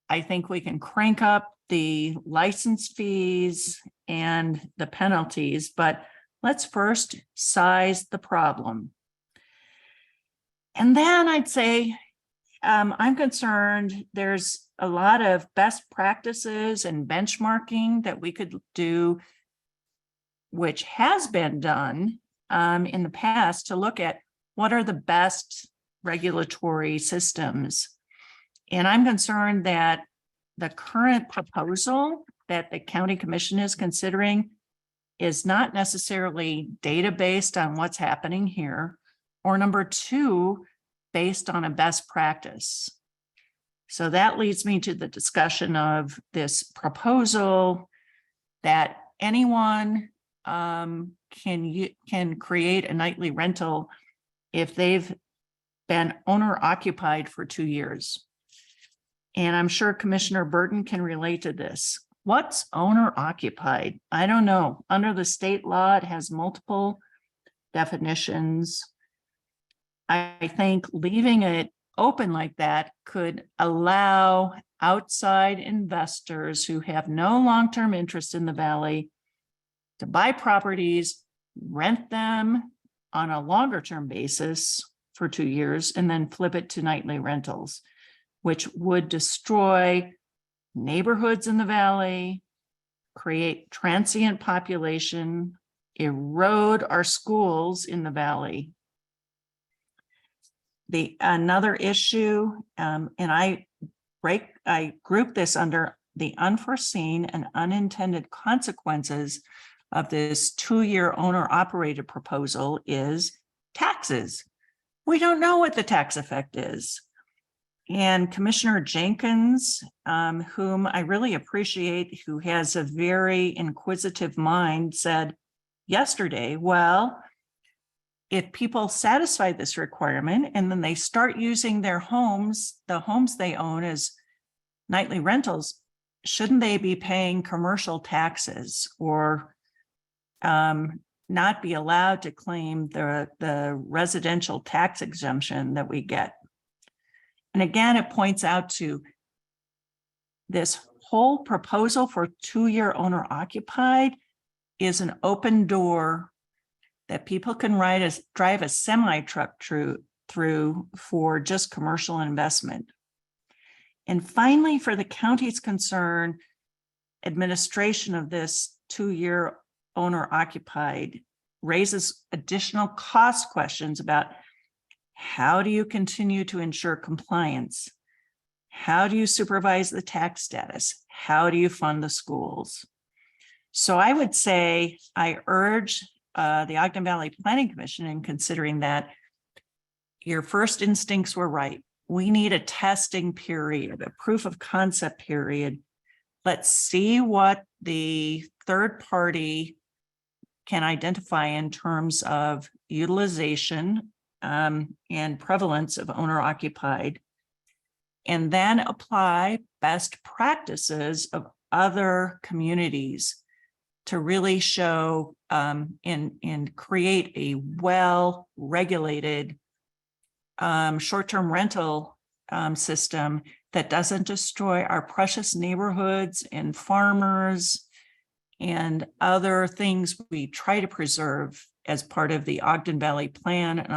I think we can crank up the license fees and the penalties, but let's first size the problem. And then I'd say, I'm concerned there's a lot of best practices and benchmarking that we could do, which has been done in the past, to look at what are the best regulatory systems. And I'm concerned that the current proposal that the county commission is considering is not necessarily data-based on what's happening here, or number two, based on a best practice. So that leads me to the discussion of this proposal that anyone can create a nightly rental if they've been owner occupied for 2 years. And I'm sure Commissioner Burton can relate to this. What's owner occupied? I don't know. Under the state law, it has multiple definitions. I think leaving it open like that could allow outside investors who have no long-term interest in the valley to buy properties, rent them on a longer-term basis for 2 years, and then flip it to nightly rentals, which would destroy neighborhoods in the valley, create transient population, erode our schools in the valley. Another issue, and I group this under the unforeseen and unintended consequences of this 2-year owner-operated proposal, is taxes. We don't know what the tax effect is. And Commissioner Jenkins, whom I really appreciate, who has a very inquisitive mind, said yesterday, well, if people satisfy this requirement and then they start using their homes, the homes they own, as nightly rentals, shouldn't they be paying commercial taxes or not be allowed to claim the residential tax exemption that we get? And again, it points out to this whole proposal for 2-year owner occupied is an open door that people can drive a semi truck through for just commercial investment. And finally, for the county's concern, administration of this 2-year owner occupied raises additional cost questions about how do you continue to ensure compliance? How do you supervise the tax status? How do you fund the schools? So I would say I urge the Ogden Valley Planning Commission in considering that your first instincts were right. We need a testing period, a proof of concept period. Let's see what the third party can identify in terms of utilization and prevalence of owner occupied, and then apply best practices of other communities to really show and create a well-regulated short-term rental system that doesn't destroy our precious neighborhoods and farmers and other things we try to preserve as part of the Ogden Valley Plan and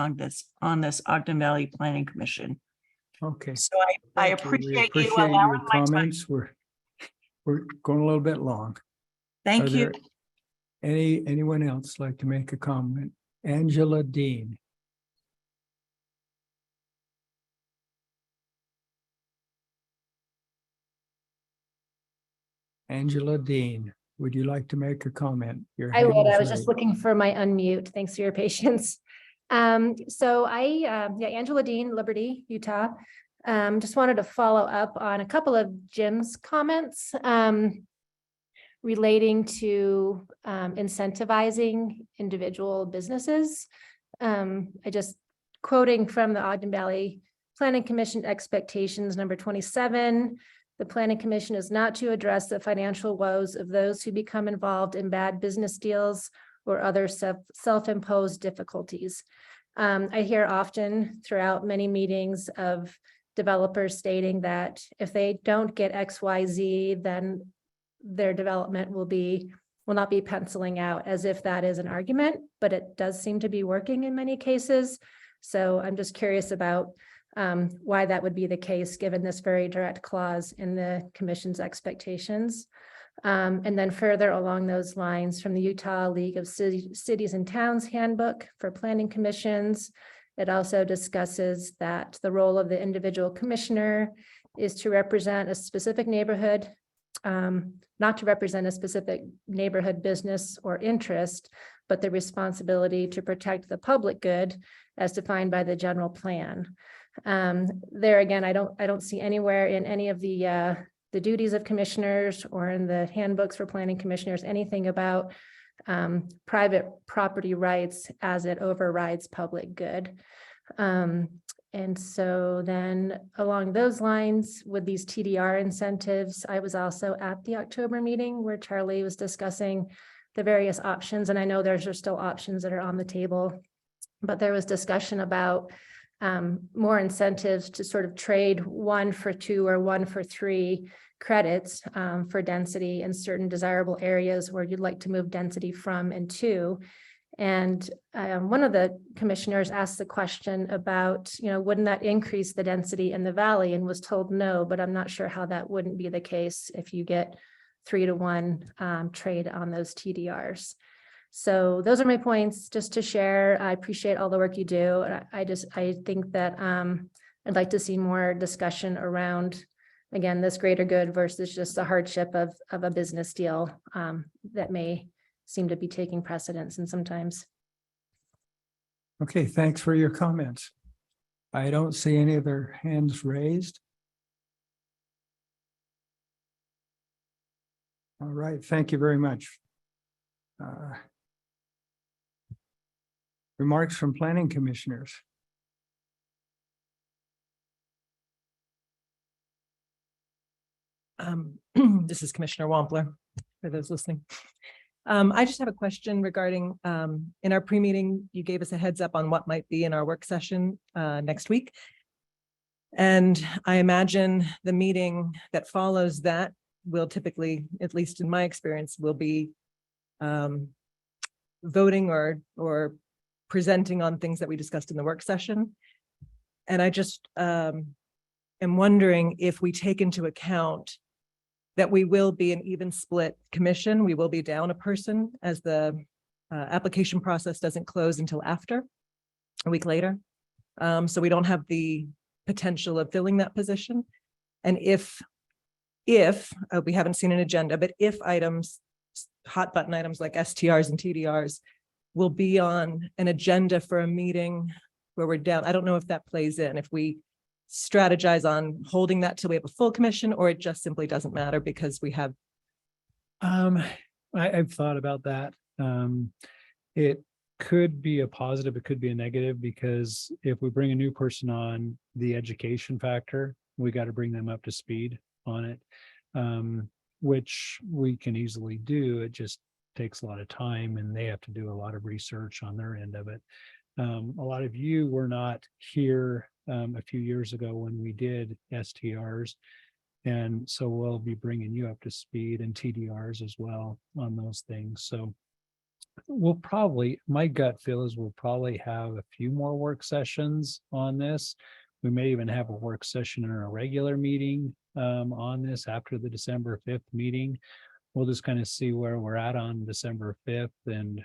on this Ogden Valley Planning Commission. Okay. So I appreciate you your allowing my time. comments. We're going a little bit long. Thank Are you. there anyone else like to make a comment Angela Dean. Angela Dean, would you like to make a comment? Your I hand would. is I was just raised. looking for my unmute. Thanks for your patience. Angela Dean, Liberty, Utah. Just wanted to follow up on a couple of Jim's comments relating to incentivizing individual businesses. I just quoting from the Ogden Valley Planning Commission expectations number 27. The Planning Commission is not to address the financial woes of those who become involved in bad business deals or other self-imposed difficulties. I hear often throughout many meetings of developers stating that if they don't get XYZ, then their development will not be penciling out, as if that is an argument, but it does seem to be working in many cases. So I'm just curious about why that would be the case, given this very direct clause in the commission's expectations. And then further along those lines, from the Utah League of Cities and Towns Handbook for Planning Commissions, it also discusses that the role of the individual commissioner is to represent a specific neighborhood, not to represent a specific neighborhood business or interest, but the responsibility to protect the public good as defined by the general plan. There again, I don't see anywhere in any of the duties of commissioners or in the handbooks for planning commissioners anything about private property rights as it overrides public good. And so then along those lines, with these TDR incentives, I was also at the October meeting where Charlie was discussing the various options, and I know there's still options that are on the table, but there was discussion about more incentives to sort of trade 1 for 2 or 1 for 3 credits for density in certain desirable areas where you'd like to move density from and to. And one of the commissioners asked the question about, wouldn't that increase the density in the valley, and was told no, but I'm not sure how that wouldn't be the case if you get 3-to-1 trade on those TDRs. So those are my points just to share. I appreciate all the work you do. I think that I'd like to see more discussion around, again, this greater good versus just the hardship of a business deal that may seem to be taking precedence and sometimes. Okay, thanks for your comments. I don't see any other hands raised. All right, thank you very much. Remarks from planning commissioners. This is Commissioner Wampler, for those listening. I just have a question regarding, in our pre-meeting, you gave us a heads up on what might be in our work session next week. And I imagine the meeting that follows that will typically, at least in my experience, will be voting or presenting on things that we discussed in the work session. And I just am wondering if we take into account that we will be an even split commission. We will be down a person as the application process doesn't close until after, a week later. So we don't have the potential of filling that position. And if we haven't seen an agenda, but if items, hot button items like STRs and TDRs will be on an agenda for a meeting where we're down, I don't know if that plays in, if we strategize on holding that till we have a full commission, or it just simply doesn't matter because we have. I've thought about that. It could be a positive, it could be a negative, because if we bring a new person on, the education factor, we got to bring them up to speed on it, which we can easily do. It just takes a lot of time and they have to do a lot of research on their end of it. A lot of you were not here a few years ago when we did STRs. And so we'll be bringing you up to speed, and TDRs as well on those things. So we'll probably, my gut feel is we'll probably have a few more work sessions on this. We may even have a work session in a regular meeting on this after the December 5th meeting. We'll just kind of see where we're at on December 5th and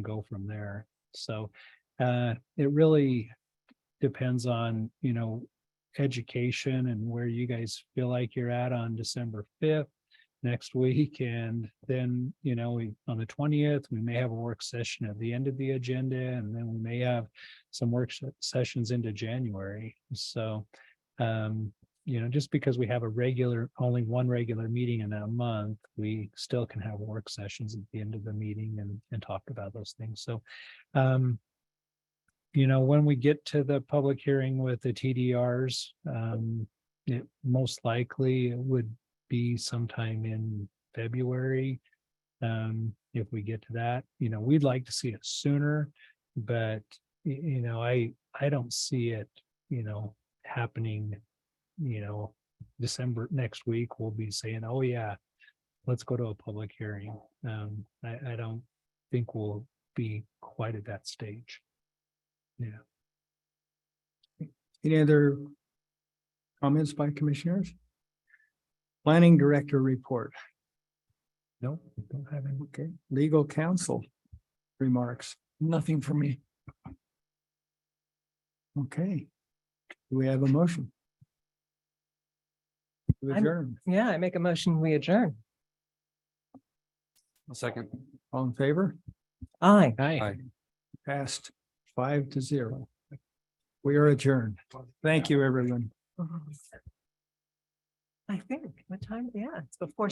go from there. So it really depends on, education and where you guys feel like you're at on December 5th next week. And then, on the 20th, we may have a work session at the end of the agenda, and then we may have some sessions into January. So, just because we have only one regular meeting in a month, we still can have work sessions at the end of the meeting and talk about those things. So, when we get to the public hearing with the TDRs, it most likely it would be sometime in February. If we get to that, we'd like to see it sooner, but I don't see it, happening, December next week. We'll be saying, oh yeah, let's go to a public hearing. I don't think we'll be quite at that stage. Yeah. Any other comments by commissioners? Planning Director report. No, don't have any. Okay, Legal Counsel remarks. Nothing for me. Okay. Do we have a motion? To adjourn. Yeah, I make a motion, we adjourn. A second. All in favor? Aye. Hi. Passed 5-0. We are adjourned. Thank you, everyone. I think, what time? Yeah, it's before